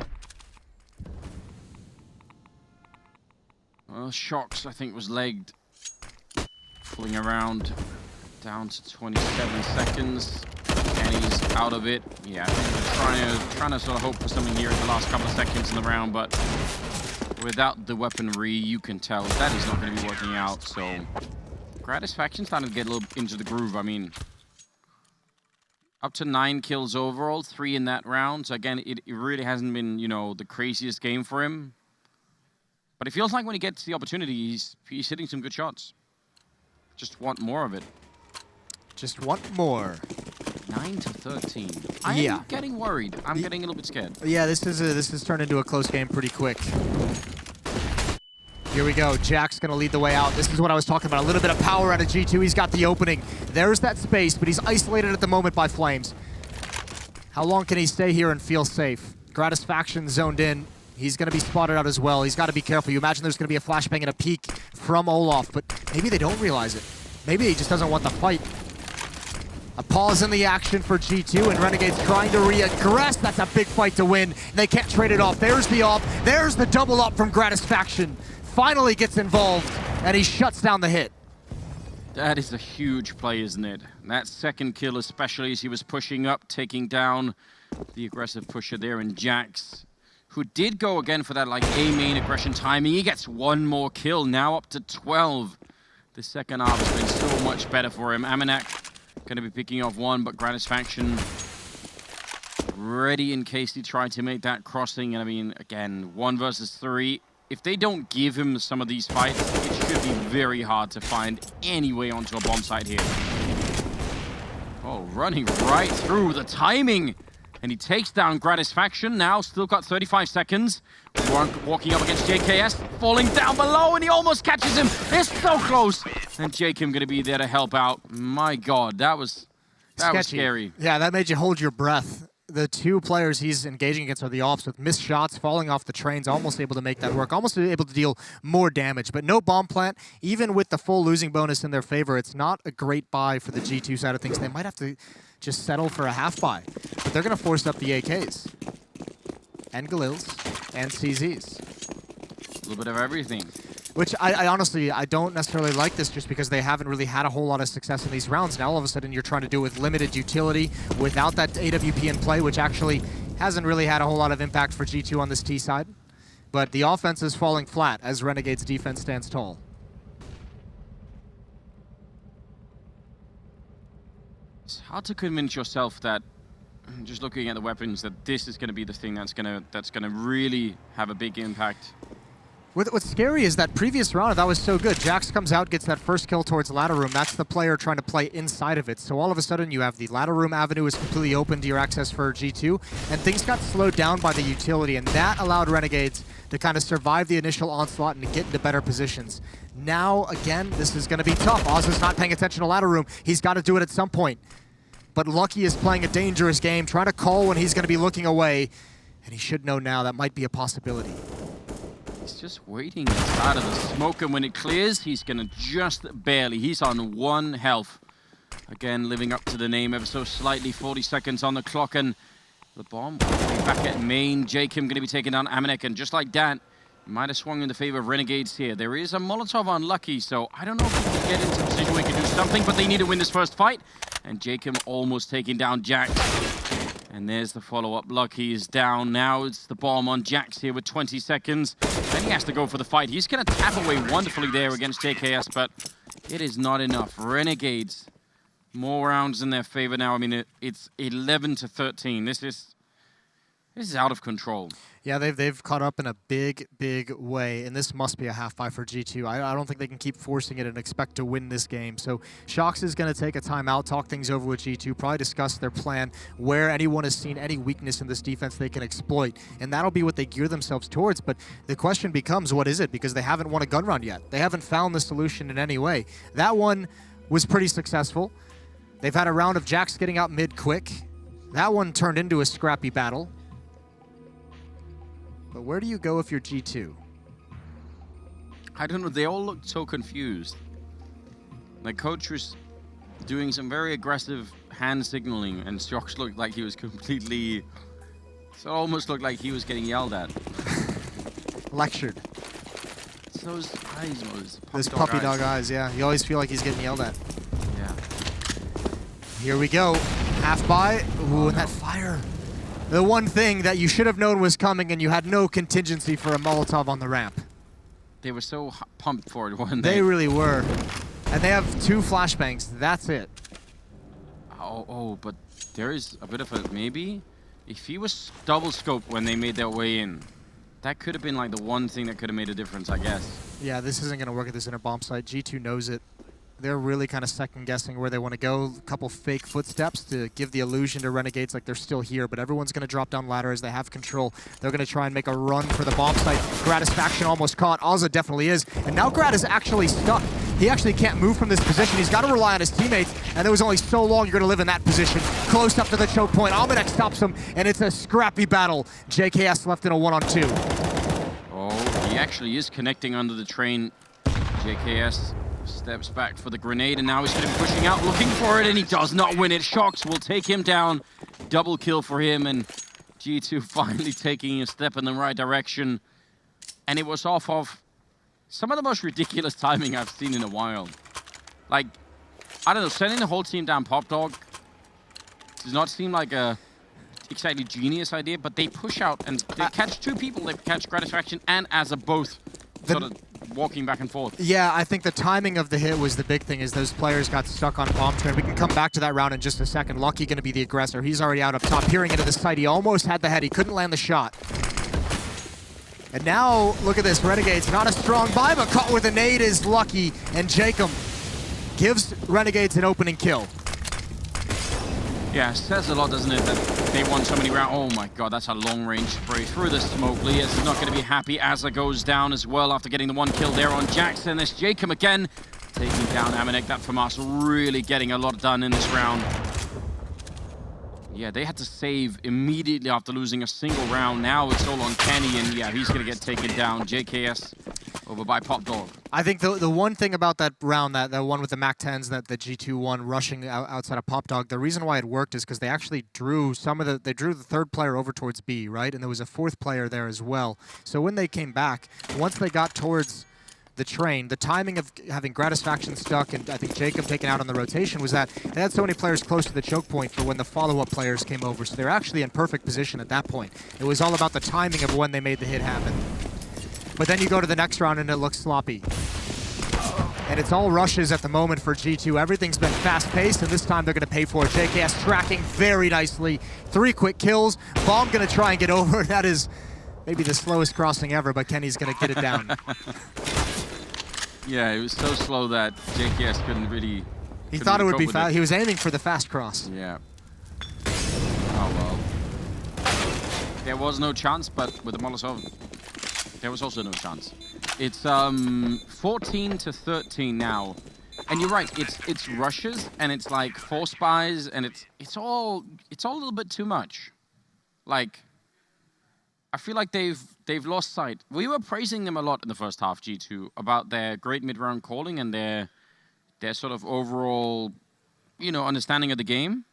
Well, Shocks, I think, was legged. Pulling around down to 27 seconds. Kenny's out of it. Yeah, I think they're trying to sort of hope for something here in the last couple of seconds in the round, but without the weaponry, you can tell that is not going to be working out. So, Gratisfaction starting to get a little into the groove. I mean, up to 9 kills overall, 3 in that round. So again, it really hasn't been, you know, the craziest game for him. But it feels like when he gets the opportunity, he's hitting some good shots. Just want more of it. Just want more. 9-13. I'm getting worried. I'm getting a little bit scared. Yeah, this is turned into a close game pretty quick. Here we go. Jack's going to lead the way out. This is what I was talking about. A little bit of power out of G2. He's got the opening. There's that space, but he's isolated at the moment by Flames. How long can he stay here and feel safe? Gratisfaction zoned in. He's going to be spotted out as well. He's got to be careful. You imagine there's going to be a flashbang and a peek from Olaf, but maybe they don't realize it. Maybe he just doesn't want the fight. A pause in the action for G2, and Renegades trying to re-aggress. That's a big fight to win. They can't trade it off. There's the op. There's the double up from Gratisfaction. Finally gets involved, and he shuts down the hit. That is a huge play, isn't it? That second kill, especially as he was pushing up, taking down the aggressive pusher there in Jax, who did go again for that like A main aggression timing. He gets one more kill, now up to 12. The second half has been so much better for him. Amanek going to be picking off one, but Gratisfaction ready in case he tried to make that crossing. And I mean, again, 1 versus 3. If they don't give him some of these fights, it should be very hard to find any way onto a bomb site here. Oh, running right through the timing. And he takes down Gratisfaction. Now still got 35 seconds. Walking up against JKS, falling down below, and he almost catches him. It's so close. And Jacob going to be there to help out. My God, that was scary. Yeah, that made you hold your breath. The two players he's engaging against are the ops with missed shots, falling off the trains, almost able to make that work, almost able to deal more damage. But no bomb plant, even with the full losing bonus in their favor, it's not a great buy for the G2 side of things. They might have to just settle for a half buy, but they're going to force up the AKs and Galils and CZs. A little bit of everything. Which I honestly, I don't necessarily like this just because they haven't really had a whole lot of success in these rounds. Now all of a sudden you're trying to do it with limited utility, without that AWP in play, which actually hasn't really had a whole lot of impact for G2 on this T side. But the offense is falling flat as Renegade's defense stands tall. It's hard to convince yourself that, just looking at the weapons, that this is going to be the thing that's going to really have a big impact. What's scary is that previous round, that was so good. Jax comes out, gets that first kill towards ladder room. That's the player trying to play inside of it. So all of a sudden, you have the ladder room avenue is completely open to your access for G2, and things got slowed down by the utility, and that allowed Renegades to kind of survive the initial onslaught and to get into better positions. Now, again, this is going to be tough. Oz is not paying attention to ladder room. He's got to do it at some point. But Lucky is playing a dangerous game, trying to call when he's going to be looking away, and he should know now that might be a possibility. He's just waiting inside of the smoke, and when it clears, he's going to just barely. He's on 1 health. Again, living up to the name ever so slightly. 40 seconds on the clock, and the bomb will be back at main. Jacob going to be taking down Amanek, and just like that, might have swung in the favor of Renegades here. There is a Molotov on Lucky, so I don't know if he can get into a position where he can do something, but they need to win this first fight. And Jacob almost taking down Jax. And there's the follow-up. Lucky is down now. It's the bomb on Jax here with 20 seconds. Then he has to go for the fight. He's going to tap away wonderfully there against JKS, but it is not enough. Renegades, more rounds in their favor now. I mean, it's 11-13. This is out of control. Yeah, they've caught up in a big way, and this must be a half buy for G2. I don't think they can keep forcing it and expect to win this game. So Shox is going to take a timeout, talk things over with G2, probably discuss their plan, where anyone has seen any weakness in this defense they can exploit, and that'll be what they gear themselves towards. But the question becomes, what is it? Because they haven't won a gun round yet. They haven't found the solution in any way. That one was pretty successful. They've had a round of Jax getting out mid quick. That one turned into a scrappy battle. But where do you go if you're G2? I don't know. They all looked so confused. The coach was doing some very aggressive hand signaling, and Shox looked like he was completely... So it almost looked like he was getting yelled at. Lectured. It's those eyes, those puppy dog eyes, yeah. You always feel like he's getting yelled at. Yeah. Here we go. Half buy. Ooh, and that fire. The one thing that you should have known was coming, and you had no contingency for a Molotov on the ramp. They were so pumped for it, weren't they? They really were. And they have 2 flashbangs. That's it. Oh, but there is a bit of a maybe. If he was double scoped when they made their way in, that could have been like the one thing that could have made a difference, I guess. Yeah, this isn't going to work at this inner bomb site. G2 knows it. they're really kind of second-guessing where they want to go. A couple fake footsteps to give the illusion to Renegades like they're still here, but everyone's going to drop down ladder as they have control. They're going to try and make a run for the bomb site. Gratisfaction almost caught. Ozza definitely is, and now Grad is actually stuck. He actually can't move from this position. He's got to rely on his teammates, and there was only so long you're going to live in that position. Close up to the choke point. Almanac stops him, and it's a scrappy battle. JKS left in a 1-on-2. Oh, he actually is connecting under the train. JKS steps back for the grenade, and now he's going to be pushing out, looking for it, and he does not win it. Shox will take him down. Double kill for him, and G2 finally taking a step in the right direction. And it was off of some of the most ridiculous timing I've seen in a while. Like, I don't know, sending the whole team down Pop Dog does not seem like a exactly genius idea, but they push out and they catch two people. They catch Gratisfaction and Asa both sort of walking back and forth. Yeah, I think the timing of the hit was the big thing, is those players got stuck on bomb train. We can come back to that round in just a second. Lucky going to be the aggressor. He's already out up top, peering into the site. He almost had the head. He couldn't land the shot. And now, look at this. Renegades, not a strong buy, but caught with a nade is Lucky. And Jacob gives Renegades an opening kill. Yeah, says a lot, doesn't it, that they won so many rounds. Oh my god, that's a long-range spray through the smoke. Lias is not going to be happy. Asa goes down as well after getting the one kill there on Jackson. There's Jacob again, taking down Amanek. That from us really getting a lot done in this round. Yeah, they had to save immediately after losing a single round. Now it's all on Kenny, and yeah, he's going to get taken down. JKS over by Pop Dog. I think the one thing about that round, that one with the MAC-10s that the G2 won rushing outside of Pop Dog, the reason why it worked is because they actually drew they drew the third player over towards B, right? And there was a fourth player there as well. So when they came back, once they got towards the train, the timing of having Gratisfaction stuck and I think Jacob taken out on the rotation was that they had so many players close to the choke point for when the follow-up players came over. So they're actually in perfect position at that point. It was all about the timing of when they made the hit happen. But then you go to the next round and it looks sloppy. And it's all rushes at the moment for G2. Everything's been fast-paced, and this time they're going to pay for it. JKS tracking very nicely. 3 quick kills. Bomb going to try and get over. That is maybe the slowest crossing ever, but Kenny's going to get it down. Yeah, it was so slow that JKS couldn't really... He thought it would be fast. He was aiming for the fast cross. Yeah. Oh, well. There was no chance, but with the Molotov, there was also no chance. It's 14-13 now. And you're right, it's rushes, and it's like 4 spies, and it's all a little bit too much. Like, I feel like they've lost sight. We were praising them a lot in the first half, G2, about their great mid-round calling and their sort of overall, you know, understanding of the game.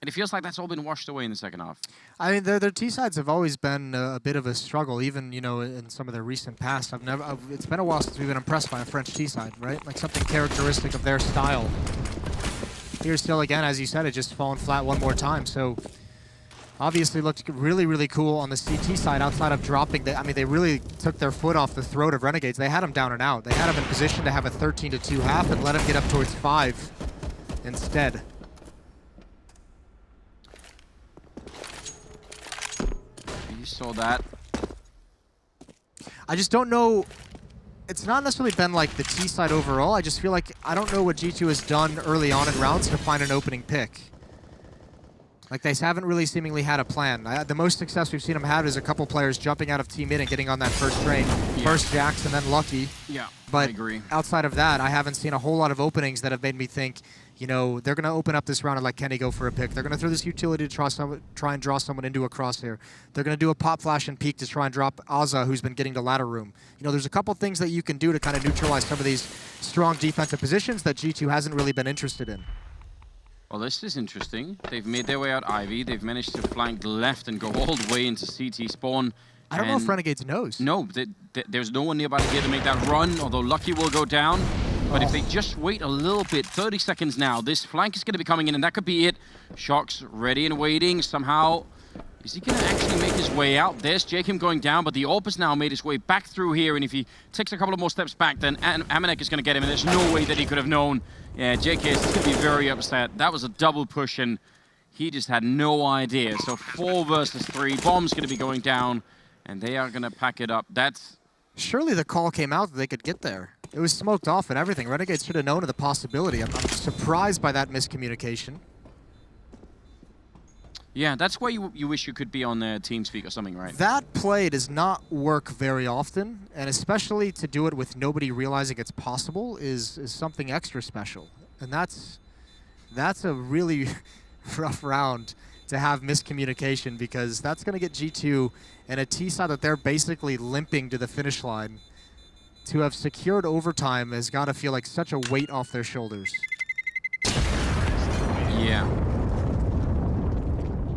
And it feels like that's all been washed away in the second half. I mean, their T-sides have always been a bit of a struggle, even, you know, in some of their recent past. It's been a while since we've been impressed by a French T-side, right? Like something characteristic of their style. Here still, again, as you said, it just fallen flat one more time. So obviously looked really, really cool on the CT side outside of dropping. I mean, they really took their foot off the throat of Renegades. They had them down and out. They had them in position to have a 13-2 half and let them get up towards 5 instead. You saw that. I just don't know. It's not necessarily been like the T side overall. I just feel like I don't know what G2 has done early on in rounds to find an opening pick. Like, they haven't really seemingly had a plan. The most success we've seen them have is a couple players jumping out of team mid and getting on that first train. Yeah. First Jackson, then Lucky. Yeah, but I agree. Outside of that, I haven't seen a whole lot of openings that have made me think, you know, they're going to open up this round and let Kenny go for a pick. They're going to throw this utility to try and draw someone into a crosshair. They're going to do a pop flash and peek to try and drop Ozza, who's been getting to ladder room. You know, there's a couple things that you can do to kind of neutralize some of these strong defensive positions that G2 hasn't really been interested in. Well, this is interesting. They've made their way out Ivy. They've managed to flank left and go all the way into CT spawn. I don't know if Renegades knows. No, there's no one nearby here to make that run, although Lucky will go down. But if they just wait a little bit, 30 seconds now, this flank is going to be coming in, and that could be it. Shox ready and waiting. Somehow, is he going to actually make his way out? There's Jacob going down, but the AWP has now made his way back through here, and if he takes a couple of more steps back, then Amanek is going to get him, and there's no way that he could have known. Yeah, JK is going to be very upset. That was a double push, and he just had no idea. So 4 versus 3. Bomb's going to be going down, and they are going to pack it up. That's... Surely the call came out that they could get there. It was smoked off and everything. Renegades should have known of the possibility. I'm surprised by that miscommunication. Yeah, that's where you wish you could be on their TeamSpeak or something, right? That play does not work very often, and especially to do it with nobody realizing it's possible is something extra special. And that's a really rough round to have miscommunication, because that's going to get G2 and a T-side that they're basically limping to the finish line. To have secured overtime has got to feel like such a weight off their shoulders. Yeah.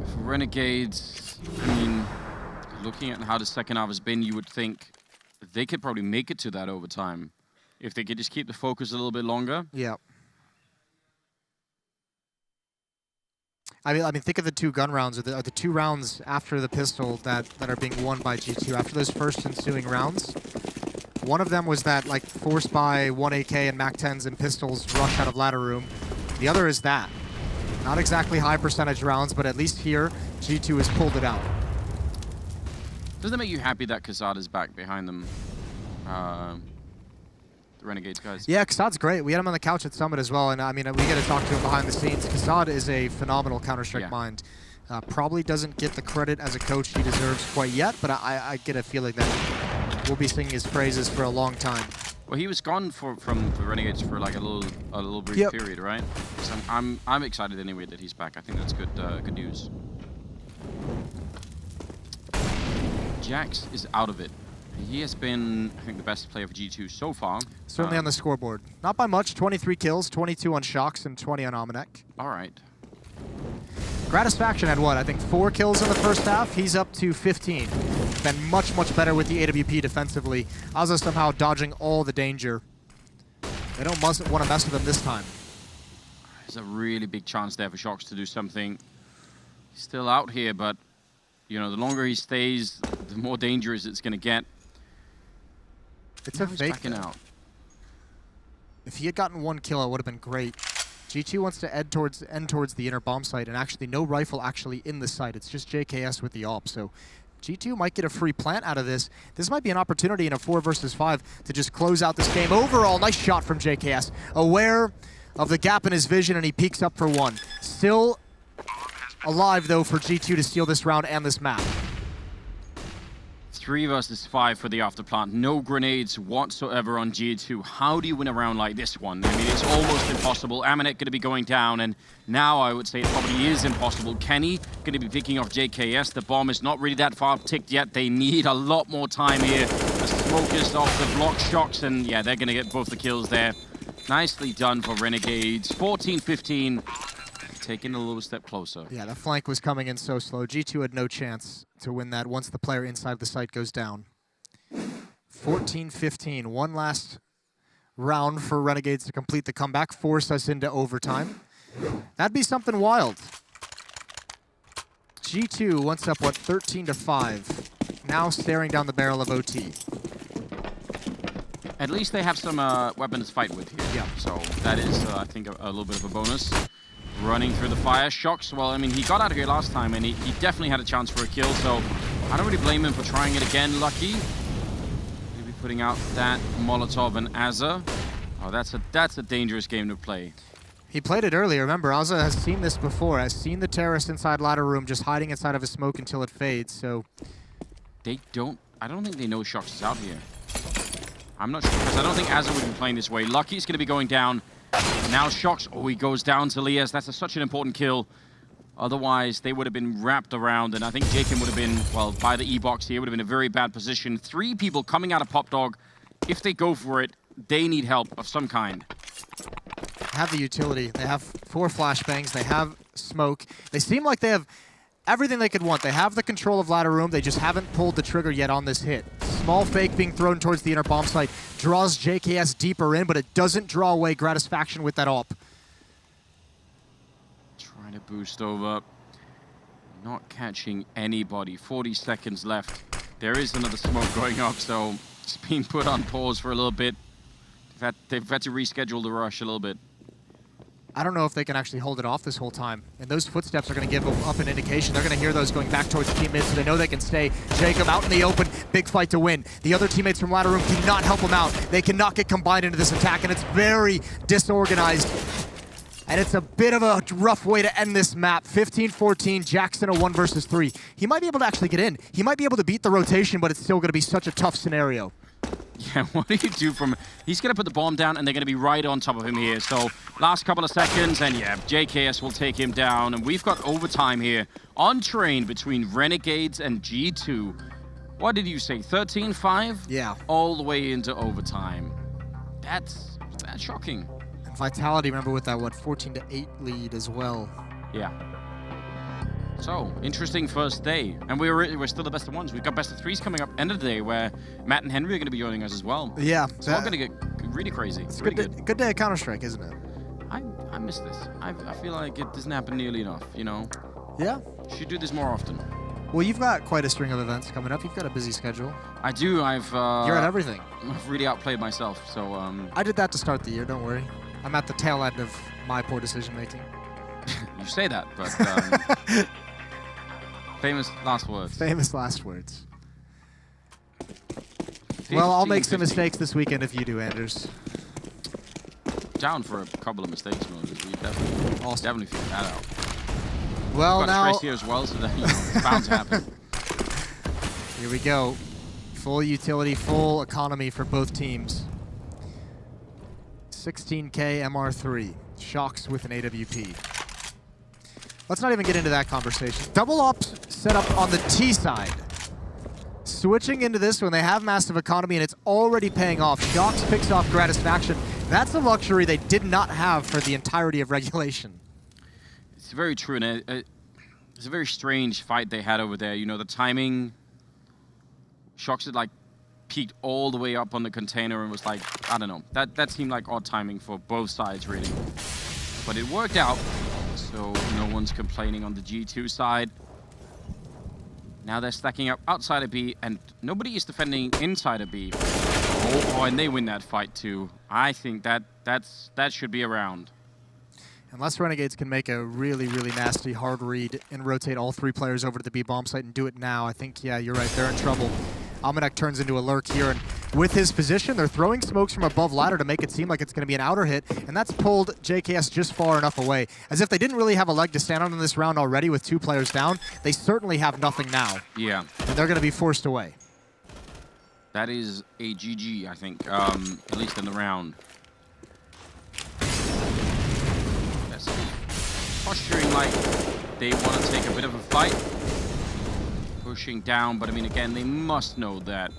For Renegades, I mean, looking at how the second half has been, you would think they could probably make it to that overtime if they could just keep the focus a little bit longer. Yeah. I mean, think of the 2 gun rounds, or the 2 rounds after the pistol that are being won by G2. After those first ensuing rounds, one of them was that like forced by 1 AK and MAC-10s and pistols rush out of ladder room. The other is that. Not exactly high percentage rounds, but at least here, G2 has pulled it out. Doesn't it make you happy that Kassad is back behind them? The Renegades guys. Yeah, Kassad's great. We had him on the couch at Summit as well, and I mean, we get to talk to him behind the scenes. Kassad is a phenomenal Counter-Strike mind. Probably doesn't get the credit as a coach he deserves quite yet, but I get a feeling that we'll be singing his praises for a long time. Well, he was gone from the Renegades for like a little brief period, right? So I'm excited anyway that he's back. I think that's good news. Jax is out of it. He has been, I think, the best player for G2 so far. Certainly on the scoreboard. Not by much. 23 kills, 22 on Shox, and 20 on Amanek. All right. Gratisfaction had what? I think 4 kills in the first half. He's up to 15. Been much, much better with the AWP defensively. Azza somehow dodging all the danger. They don't want to mess with him this time. There's a really big chance there for Shox to do something. He's still out here, but you know, the longer he stays, the more dangerous it's going to get. It's a fake. Out. If he had gotten 1 kill, it would have been great. G2 wants to end towards the inner bomb site, and actually no rifle actually in the site. It's just JKS with the AWP. So G2 might get a free plant out of this. This might be an opportunity in a 4 versus 5 to just close out this game. Overall, nice shot from JKS. Aware of the gap in his vision, and he peeks up for 1. Still alive, though, for G2 to steal this round and this map. 3 versus 5 for the afterplant. No grenades whatsoever on G2. How do you win a round like this one? I mean, it's almost impossible. Amanek going to be going down, and now I would say it probably is impossible. Kenny going to be picking off JKS. The bomb is not really that far ticked yet. They need a lot more time here. The smoke is off the block Shox, and yeah, they're going to get both the kills there. Nicely done for Renegades. 14-15. Taking a little step closer. Yeah, the flank was coming in so slow. G2 had no chance to win that once the player inside the site goes down. 14-15. One last round for Renegades to complete the comeback, force us into overtime. That'd be something wild. G2 once up, what, 13-5. Now staring down the barrel of OT. At least they have some weapons to fight with here. Yeah. So that is, I think, a little bit of a bonus. Running through the fire. Shox, well, I mean, he got out of here last time, and he definitely had a chance for a kill, so I don't really blame him for trying it again. Lucky. Maybe putting out that Molotov and Azza. Oh, that's a dangerous game to play. He played it earlier. Remember, Azza has seen this before. Has seen the terrorist inside ladder room just hiding inside of a smoke until it fades, so... I don't think they know Shox is out here. I'm not sure, because I don't think Azza would be playing this way. Lucky's going to be going down. Now Shox, oh, he goes down to Lias. That's such an important kill. Otherwise, they would have been wrapped around, and I think Jacob would have been, well, by the E-box here, would have been a very bad position. 3 people coming out of Pop Dog. If they go for it, they need help of some kind. Have the utility. They have 4 flashbangs. They have smoke. They seem like they have everything they could want. They have the control of ladder room. They just haven't pulled the trigger yet on this hit. Small fake being thrown towards the inner bomb site. Draws JKS deeper in, but it doesn't draw away Gratisfaction with that AWP. Trying to boost over. Not catching anybody. 40 seconds left. There is another smoke going up, so it's being put on pause for a little bit. They've had to reschedule the rush a little bit. I don't know if they can actually hold it off this whole time. And those footsteps are going to give them up an indication. They're going to hear those going back towards teammates, so they know they can stay. Jacob out in the open, big fight to win. The other teammates from ladder room cannot help him out. They cannot get combined into this attack, and it's very disorganized. And it's a bit of a rough way to end this map. 15-14, Jackson a 1 versus 3. He might be able to actually get in. He might be able to beat the rotation, but it's still going to be such a tough scenario. Yeah, what do you do from... He's going to put the bomb down, and they're going to be right on top of him here. So, last couple of seconds, and yeah, JKS will take him down. And we've got overtime here on train between Renegades and G2. What did you say, 13-5? Yeah. All the way into overtime. That's shocking. And Vitality, remember, with that, what, 14-8 lead as well. Yeah. So, interesting first day. And we're still the best of ones. We've got best of threes coming up end of the day where Matt and Henry are going to be joining us as well. Yeah. It's all going to get really crazy. It's really good day at Counter-Strike, isn't it? I miss this. I feel like it doesn't happen nearly enough, you know? Yeah. Should do this more often. Well, you've got quite a string of events coming up. You've got a busy schedule. I do. You're at everything. I've really outplayed myself, so... I did that to start the year, don't worry. I'm at the tail end of my poor decision-making. You say that, but... famous last words. Famous last words. Well, I'll make some mistakes this weekend if you do, Anders. Down for a couple of mistakes, Moses. We definitely figured that out. Well, We've got now... Trace here as well, so that, you know, it's bound to happen. Here we go. Full utility, full economy for both teams. 16K MR3. Shocks with an AWP. Let's not even get into that conversation. Double ops set up on the T side. Switching into this when they have massive economy and it's already paying off. Shocks picks off Gratisfaction. That's a luxury they did not have for the entirety of regulation. It's very true, and it's a very strange fight they had over there. You know, the timing. Shocks had like peaked all the way up on the container and was like, I don't know. That seemed like odd timing for both sides, really. But it worked out, so no one's complaining on the G2 side. Now they're stacking up outside of B, and nobody is defending inside of B. Oh, and they win that fight too. I think that should be around. Unless Renegades can make a really, really nasty hard read and rotate all three players over to the B bomb site and do it now, I think, yeah, you're right, they're in trouble. Almanac turns into a lurk here, and with his position, they're throwing smokes from above ladder to make it seem like it's going to be an outer hit, and that's pulled JKS just far enough away. As if they didn't really have a leg to stand on in this round already with 2 players down, they certainly have nothing now. Yeah. And they're going to be forced away. That is a GG, I think, at least in the round. That's posturing like they want to take a bit of a fight. Pushing down, but I mean, again, they must know that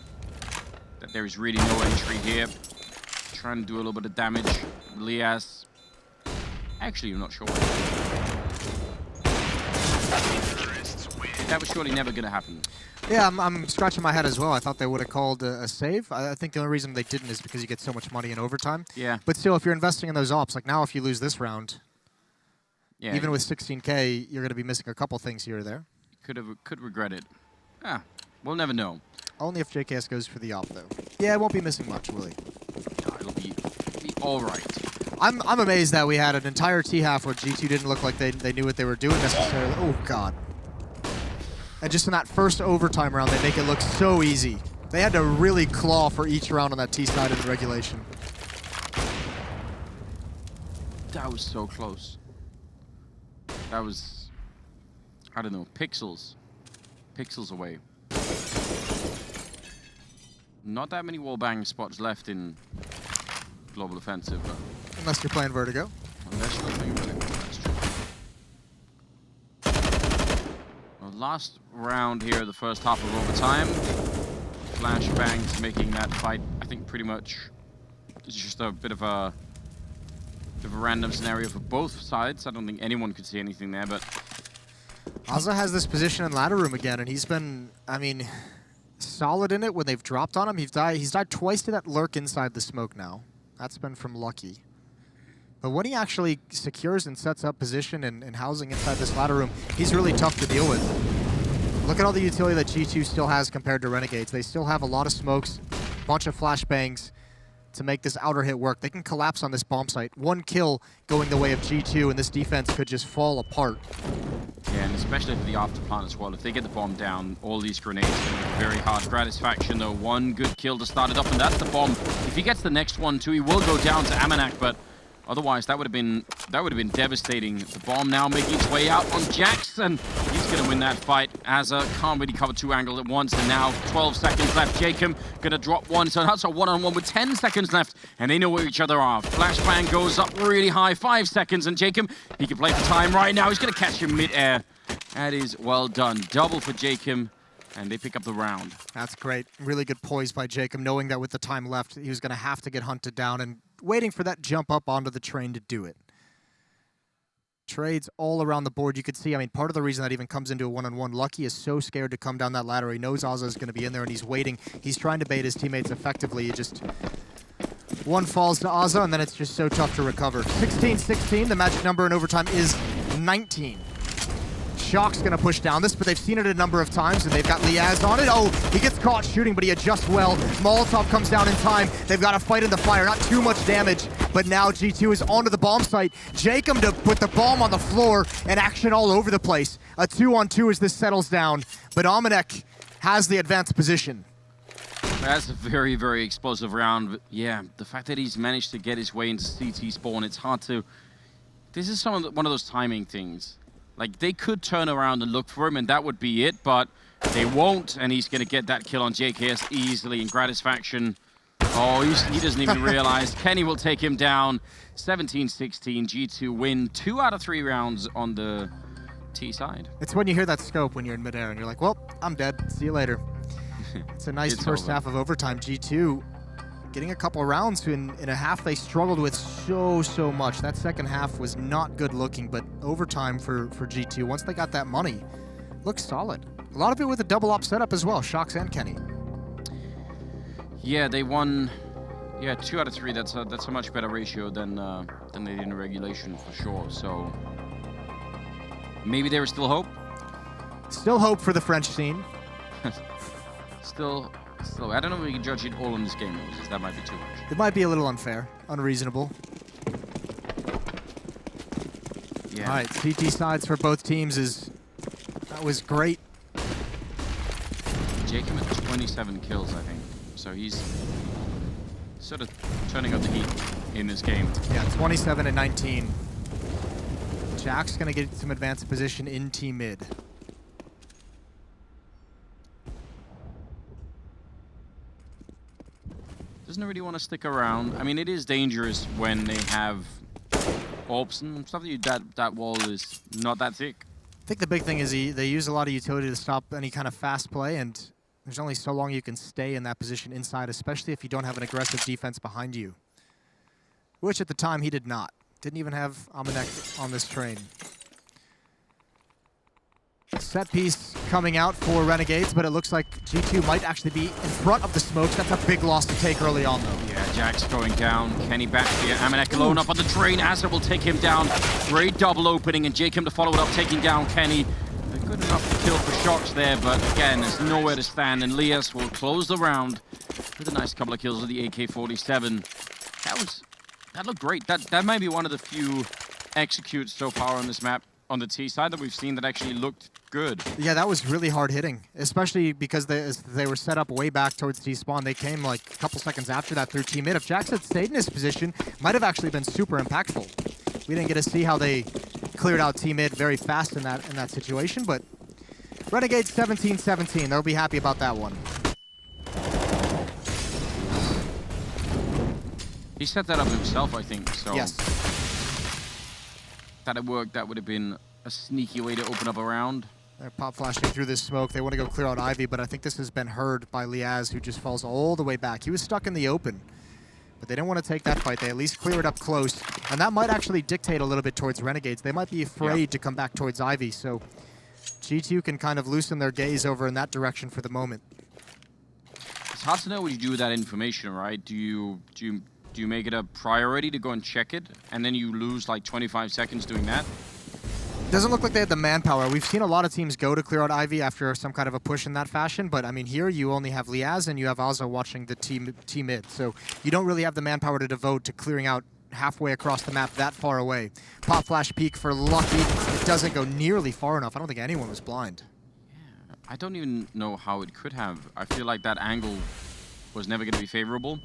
there is really no entry here. Trying to do a little bit of damage. Lias. Actually, I'm not sure. That was surely never going to happen. Yeah, I'm scratching my head as well. I thought they would have called a save. I think the only reason they didn't is because you get so much money in overtime. Yeah. But still, if you're investing in those ops, like now if you lose this round, yeah, even with 16K, you're going to be missing a couple things here or there. Could regret it. Ah, we'll never know. Only if JKS goes for the op, though. Yeah, it won't be missing much, will he? No, it'll be all right. I'm amazed that we had an entire T-half where G2 didn't look like they knew what they were doing necessarily. Oh, God. And just in that first overtime round, they make it look so easy. They had to really claw for each round on that T side in the regulation. That was so close. That was, I don't know, pixels away. Not that many wallbang spots left in Global Offensive. Unless you're playing Vertigo. Unless you're playing Vertigo, that's true. Well, last round here, the first half of overtime. Flashbangs making that fight, I think, pretty much. It's just a bit of a random scenario for both sides. I don't think anyone could see anything there, but Azza has this position in ladder room again, and he's been, I mean, solid in it when they've dropped on him. He's died twice to that lurk inside the smoke now. That's been from Lucky. But when he actually secures and sets up position and housing inside this ladder room, he's really tough to deal with. Look at all the utility that G2 still has compared to Renegades. They still have a lot of smokes, a bunch of flashbangs to make this outer hit work. They can collapse on this bomb site. One kill going the way of G2, and this defense could just fall apart. Yeah, and especially for the after plant as well. If they get the bomb down, all these grenades are going to be very hard. Gratisfaction, though, one good kill to start it off, and that's the bomb. If he gets the next one, too, he will go down to Amanak, but otherwise, that would have been devastating. The bomb now making its way out on Jackson. He's going to win that fight. Azza can't really cover 2 angles at once, and now 12 seconds left. Jacob going to drop one, so that's a one-on-one with 10 seconds left, and they know where each other are. Flashbang goes up really high, 5 seconds, and Jacob, he can play for time right now. He's going to catch him mid-air. That is well done. Double for Jacob, and they pick up the round. That's great. Really good poise by Jacob, knowing that with the time left, he was going to have to get hunted down and waiting for that jump up onto the train to do it. Trades all around the board. You could see, I mean, part of the reason that even comes into a one-on-one, Lucky is so scared to come down that ladder. He knows Azza is going to be in there, and he's waiting. He's trying to bait his teammates effectively. One falls to Azza, and then it's just so tough to recover. 16-16. The magic number in overtime is 19. Shock's going to push down this, but they've seen it a number of times, and they've got Liaz on it. Oh, he gets caught shooting, but he adjusts well. Molotov comes down in time. They've got to fight in the fire. Not too much damage, but now G2 is onto the bomb site. Jacob to put the bomb on the floor, and action all over the place. A 2-on-2 as this settles down, but Amanek has the advanced position. That's a very, very explosive round. But yeah, the fact that he's managed to get his way into CT spawn, it's hard to... This is one of those timing things. Like, they could turn around and look for him, and that would be it, but they won't, and he's going to get that kill on JKS easily in Gratisfaction. Oh, he doesn't even realize. Kenny will take him down. 17-16, G2 win 2 out of 3 rounds on the T side. It's when you hear that scope when you're in midair, and you're like, well, I'm dead. See you later. It's a nice first half of overtime. G2 getting a couple of rounds in a half they struggled with so much. That second half was not good looking, but overtime for G2, once they got that money, looks solid. A lot of it with a double op setup as well, Shocks and Kenny. Yeah, they won 2 out of 3. That's a much better ratio than they did in regulation for sure. So maybe there is still hope. Still hope for the French scene. Still, I don't know if we can judge it all in this game, because that might be too much. It might be a little unfair, unreasonable. Yeah. All right, CT sides for both teams that was great. Jacob at 27 kills, I think. So he's sort of turning up the heat in this game. Yeah, 27 and 19. Jack's gonna get some advanced position in T mid. Doesn't really want to stick around. I mean, it is dangerous when they have orbs and stuff. That wall is not that thick. I think the big thing is they use a lot of utility to stop any kind of fast play, and there's only so long you can stay in that position inside, especially if you don't have an aggressive defense behind you. Which at the time he did not. Didn't even have Amanek on this train. Set piece coming out for Renegades, but it looks like G2 might actually be in front of the smokes. That's a big loss to take early on, though. Yeah, Jack's going down. Kenny back here. Amanek alone up on the train. Azza will take him down. Great double opening, and Jacob to follow it up, taking down Kenny. Good enough to kill for Shocks there, but again, there's nowhere to stand, and Lias will close the round with a nice couple of kills with the AK-47. That looked great. That might be one of the few executes so far on this map on the T side that we've seen that actually looked good. Yeah, that was really hard hitting, especially because they were set up way back towards T spawn. They came like a couple seconds after that through T mid. If Jax had stayed in his position, might have actually been super impactful. We didn't get to see how they cleared out T mid very fast in that situation, but Renegades 17-17. They'll be happy about that one. He set that up himself, I think, so... Yes. That had worked, that would have been a sneaky way to open up a round. They're pop flashing through this smoke. They want to go clear out Ivy, but I think this has been heard by Liaz, who just falls all the way back. He was stuck in the open, but they didn't want to take that fight. They at least clear it up close, and that might actually dictate a little bit towards Renegades. They might be afraid to come back towards Ivy, so G2 can kind of loosen their gaze over in that direction for the moment. It's hard to know what you do with that information, right? Do you make it a priority to go and check it, and then you lose like 25 seconds doing that? Doesn't look like they had the manpower. We've seen a lot of teams go to clear out Ivy after some kind of a push in that fashion, but I mean here you only have Liaz and you have Alza watching the team mid, so you don't really have the manpower to devote to clearing out halfway across the map that far away. Pop flash peek for Lucky. It doesn't go nearly far enough. I don't think anyone was blind. Yeah, I don't even know how it could have. I feel like that angle was never going to be favorable.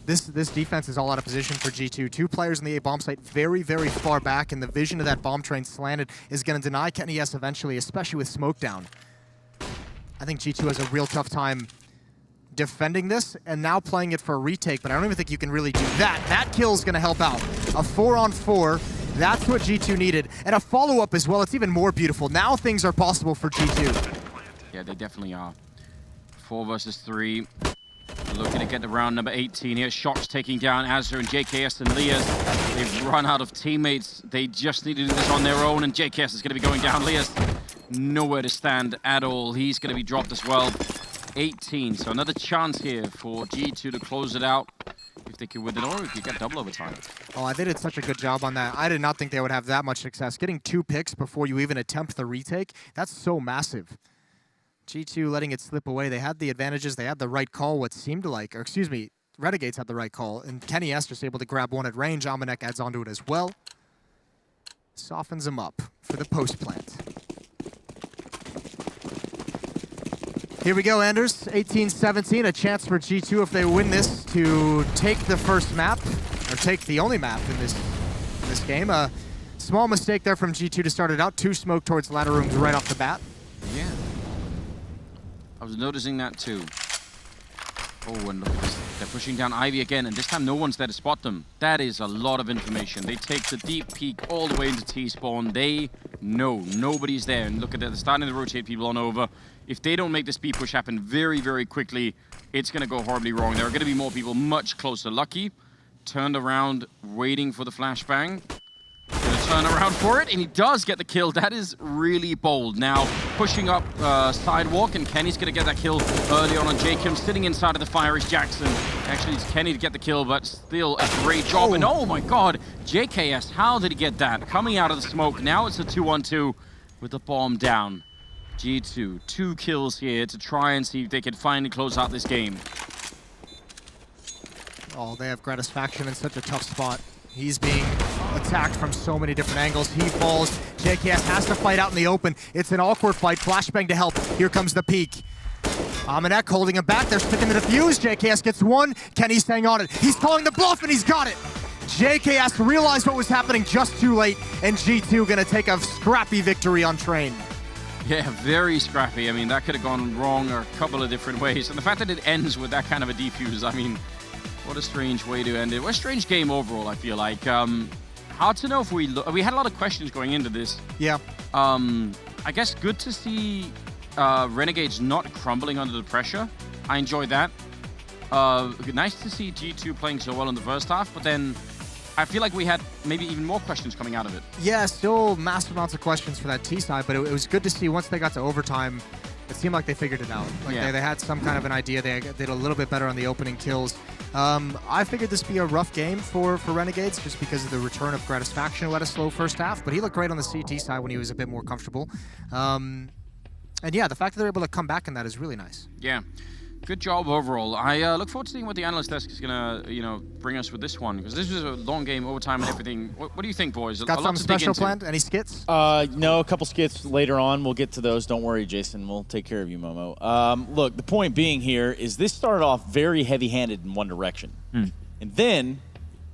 This defense is all out of position for G2. 2 players in the A bomb site very, very far back, and the vision of that bomb train slanted is going to deny Kenny S eventually, especially with smoke down. I think G2 has a real tough time defending this and now playing it for a retake, but I don't even think you can really do that. That kill is going to help out. A 4-on-4, that's what G2 needed. And a follow-up as well, it's even more beautiful. Now things are possible for G2. Yeah, they definitely are. 4 versus 3. Looking to get to round number 18 here. Shox taking down Azure and JKS and Liaz. They've run out of teammates. They just need to do this on their own, and JKS is going to be going down. Liaz nowhere to stand at all. He's going to be dropped as well. 18, so another chance here for G2 to close it out. If they could win it, or if you get double overtime. Oh, they did such a good job on that. I did not think they would have that much success. Getting 2 picks before you even attempt the retake, that's so massive. G2 letting it slip away. They had the advantages. They had the right call, what seemed like, or excuse me, Renegades had the right call, and Kenny S just able to grab one at range. Almanek adds onto it as well. Softens him up for the post plant. Here we go, Anders. 18-17, a chance for G2 if they win this to take the first map, or take the only map in this game. A small mistake there from G2 to start it out. 2 smoke towards ladder rooms right off the bat. Yeah. I was noticing that too. Oh, and look at this. They're pushing down Ivy again, and this time no one's there to spot them. That is a lot of information. They take the deep peek all the way into T-spawn. They know nobody's there. And look at that, they're starting to rotate people on over. If they don't make the speed push happen very, very quickly, it's going to go horribly wrong. There are going to be more people much closer. Lucky turned around, waiting for the flashbang. Gonna turn around for it, and he does get the kill. That is really bold. Now, pushing up sidewalk, and Kenny's gonna get that kill early on Jacob. Sitting inside of the fire is Jackson. Actually, it's Kenny to get the kill, but still a great job. And oh my god, JKS, how did he get that? Coming out of the smoke, now it's a 2-on-2 with the bomb down. G2, 2 kills here to try and see if they can finally close out this game. Oh, they have Gratisfaction in such a tough spot. He's being attacked from so many different angles. He falls. JKS has to fight out in the open. It's an awkward fight. Flashbang to help. Here comes the peek. Amanek holding him back. They're sticking the defuse. JKS gets 1. Kenny's staying on it. He's calling the bluff, and he's got it. JKS realized what was happening just too late, and G2 gonna take a scrappy victory on Train. Yeah, very scrappy. I mean, that could have gone wrong a couple of different ways. And the fact that it ends with that kind of a defuse, I mean, what a strange way to end it. What a strange game overall, I feel like. Hard to know if we had a lot of questions going into this. Yeah. I guess good to see Renegades not crumbling under the pressure. I enjoyed that. Nice to see G2 playing so well in the first half, but then I feel like we had maybe even more questions coming out of it. Yeah, still massive amounts of questions for that T side, but it was good to see once they got to overtime, it seemed like they figured it out. Like yeah. they had some kind of an idea. They did a little bit better on the opening kills. I figured this would be a rough game for Renegades just because of the return of Gratisfaction, who had a slow first half, but he looked great on the CT side when he was a bit more comfortable. And yeah, the fact that they're able to come back in that is really nice. Yeah. Good job overall. I look forward to seeing what the analyst desk is gonna, bring us with this one, because this was a long game, overtime and everything. What do you think, boys? Got something special planned? Any skits? No, a couple skits later on. We'll get to those. Don't worry, Jason. We'll take care of you, Momo. Look, the point being here is this started off very heavy-handed in one direction,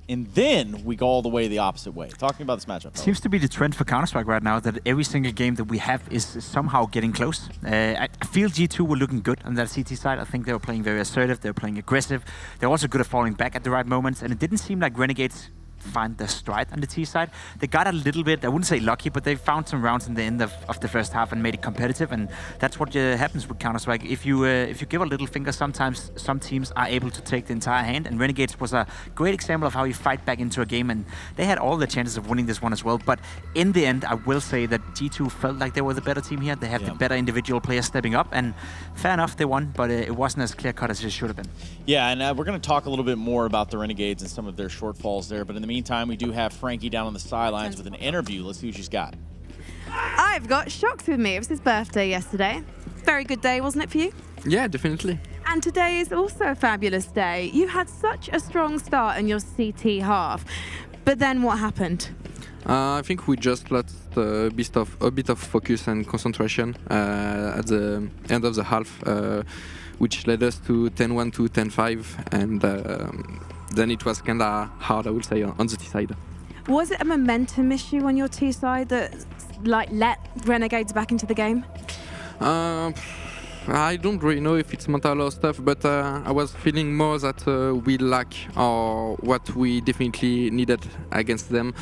and then we go all the way the opposite way. Talking about this matchup. Seems to be the trend for Counter-Strike right now, that every single game that we have is somehow getting close. I feel G2 were looking good on that CT side. I think they were playing very assertive, they were playing aggressive. They were also good at falling back at the right moments, and it didn't seem like Renegades find their stride on the T side. They got a little bit, I wouldn't say lucky, but they found some rounds in the end of the first half and made it competitive, and that's what happens with Counter-Strike. If you give a little finger, sometimes some teams are able to take the entire hand, and Renegades was a great example of how you fight back into a game, and they had all the chances of winning this one as well. But in the end, I will say that G2 felt like they were the better team here. They had the better individual players stepping up, and fair enough, they won, but it wasn't as clear-cut as it should have been. Yeah, and we're going to talk a little bit more about the Renegades and some of their shortfalls there, but in the meantime, we do have Frankie down on the sidelines with an interview. Let's see what she's got. I've got Shox with me. It was his birthday yesterday. Very good day, wasn't it for you? Yeah, definitely. And today is also a fabulous day. You had such a strong start in your CT half, but then what happened? I think we just lost a bit of focus and concentration at the end of the half, which led us to 10-1 to 10-5, and then it was kind of hard, I would say, on the T side. Was it a momentum issue on your T side that let Renegades back into the game? I don't really know if it's mental or stuff, but I was feeling more that we lack or what we definitely needed against them.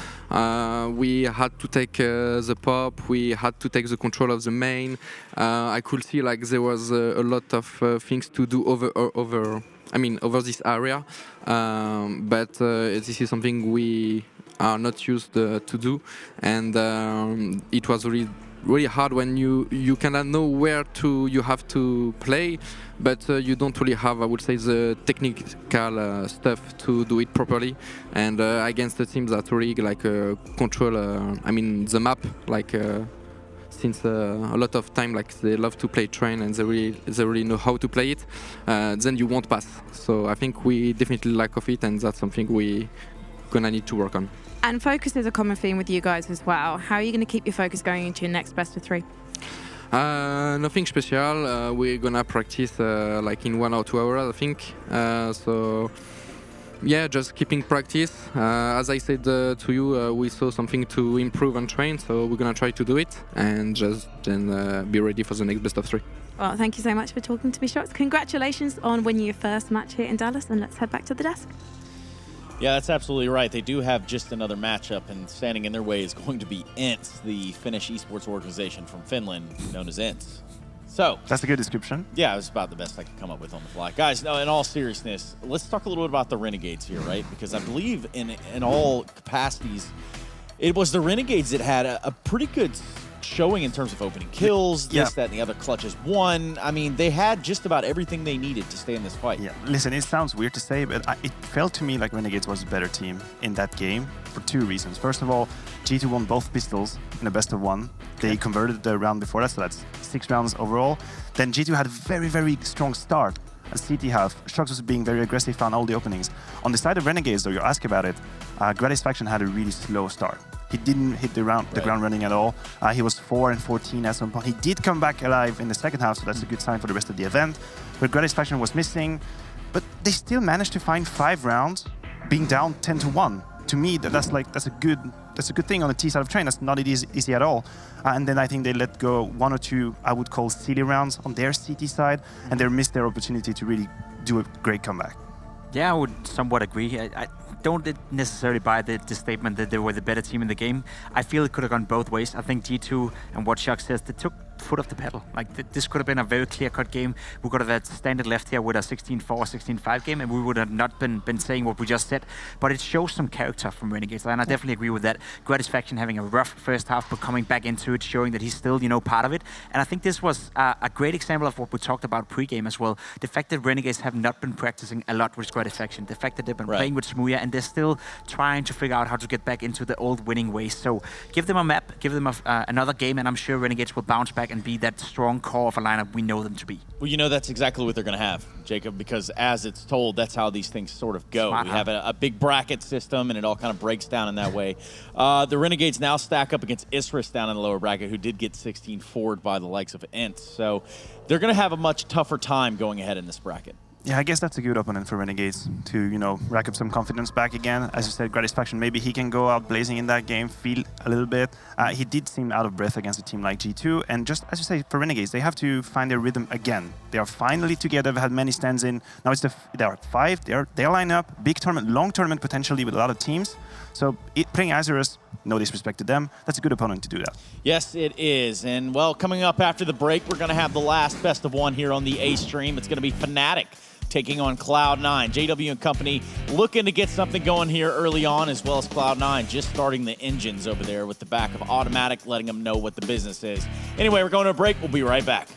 We had to take the pop, we had to take the control of the main. I could see like there was a lot of things to do over this area, but this is something we are not used to do, and it was really hard when you cannot know where you have to play, but you don't really have, I would say, the technical stuff to do it properly. And against the teams that really control, the map, since a lot of time, they love to play train and they really know how to play it, then you won't pass. So I think we definitely lack of it, and that's something we gonna need to work on. And focus is a common theme with you guys as well. How are you going to keep your focus going into your next best of 3? Nothing special. We're gonna practice in 1 or 2 hours, I think. So yeah, just keeping practice. As I said to you, we saw something to improve and train, so we're gonna try to do it and just then be ready for the next best of 3. Well, thank you so much for talking to me, Shox. Congratulations on winning your first match here in Dallas, and let's head back to the desk. Yeah, that's absolutely right. They do have just another matchup, and standing in their way is going to be INTS, the Finnish esports organization from Finland, known as INTS. So that's a good description. Yeah, it was about the best I could come up with on the fly. Guys, no, in all seriousness, let's talk a little bit about the Renegades here, right? Because I believe in all capacities, it was the Renegades that had a pretty good showing in terms of opening kills, this, that, and the other clutches won. I mean, they had just about everything they needed to stay in this fight. Yeah, listen, it sounds weird to say, but it felt to me like Renegades was a better team in that game for 2 reasons. First of all, G2 won both pistols in a best of 1. They converted the round before that, so that's 6 rounds overall. Then G2 had a very, very strong start. As CT half, Shox was being very aggressive, found all the openings. On the side of Renegades, though, you ask about it, Gratisfaction had a really slow start. He didn't hit the ground running at all. He was 4 and 14 at some point. He did come back alive in the second half, so that's a good sign for the rest of the event. But Gratisfaction was missing, but they still managed to find 5 rounds, being down 10-1. To me, that's a good thing on the T side of train. That's not easy at all. And then I think they let go 1 or 2, I would call silly rounds on their CT side, and they missed their opportunity to really do a great comeback. Yeah, I would somewhat agree. I don't necessarily buy the statement that they were the better team in the game. I feel it could have gone both ways. I think G2 and what Shox says, they took foot off the pedal. This could have been a very clear-cut game. We could have had standard left here with a 16-4, 16-5 game, and we would have not been saying what we just said. But it shows some character from Renegades, and I definitely agree with that. Gratisfaction having a rough first half, but coming back into it, showing that he's still, part of it. And I think this was a great example of what we talked about pre-game as well. The fact that Renegades have not been practicing a lot with Gratisfaction. The fact that they've been playing with Smooya, and they're still trying to figure out how to get back into the old winning ways. So give them a map, give them another game, and I'm sure Renegades will bounce back and be that strong core of a lineup we know them to be. Well, that's exactly what they're going to have, Jacob, because as it's told, that's how these things sort of go. We have a big bracket system, and it all kind of breaks down in that way. The Renegades now stack up against Isris down in the lower bracket, who did get 16-4'd by the likes of INTS. So they're going to have a much tougher time going ahead in this bracket. Yeah, I guess that's a good opponent for Renegades to, rack up some confidence back again. As you said, Gratisfaction, maybe he can go out blazing in that game, feel a little bit. He did seem out of breath against a team like G2. And just, as you say, for Renegades, they have to find their rhythm again. They are finally together, they've had many stands in. Now they are 5, they're line up, big tournament, long tournament potentially with a lot of teams. So playing Azurus, no disrespect to them, that's a good opponent to do that. Yes, it is. And, well, coming up after the break, we're going to have the last best of 1 here on the A stream. It's going to be Fnatic taking on Cloud9. JW and company looking to get something going here early on, as well as Cloud9 just starting the engines over there with the back of Automatic, letting them know what the business is. Anyway, we're going to a break. We'll be right back.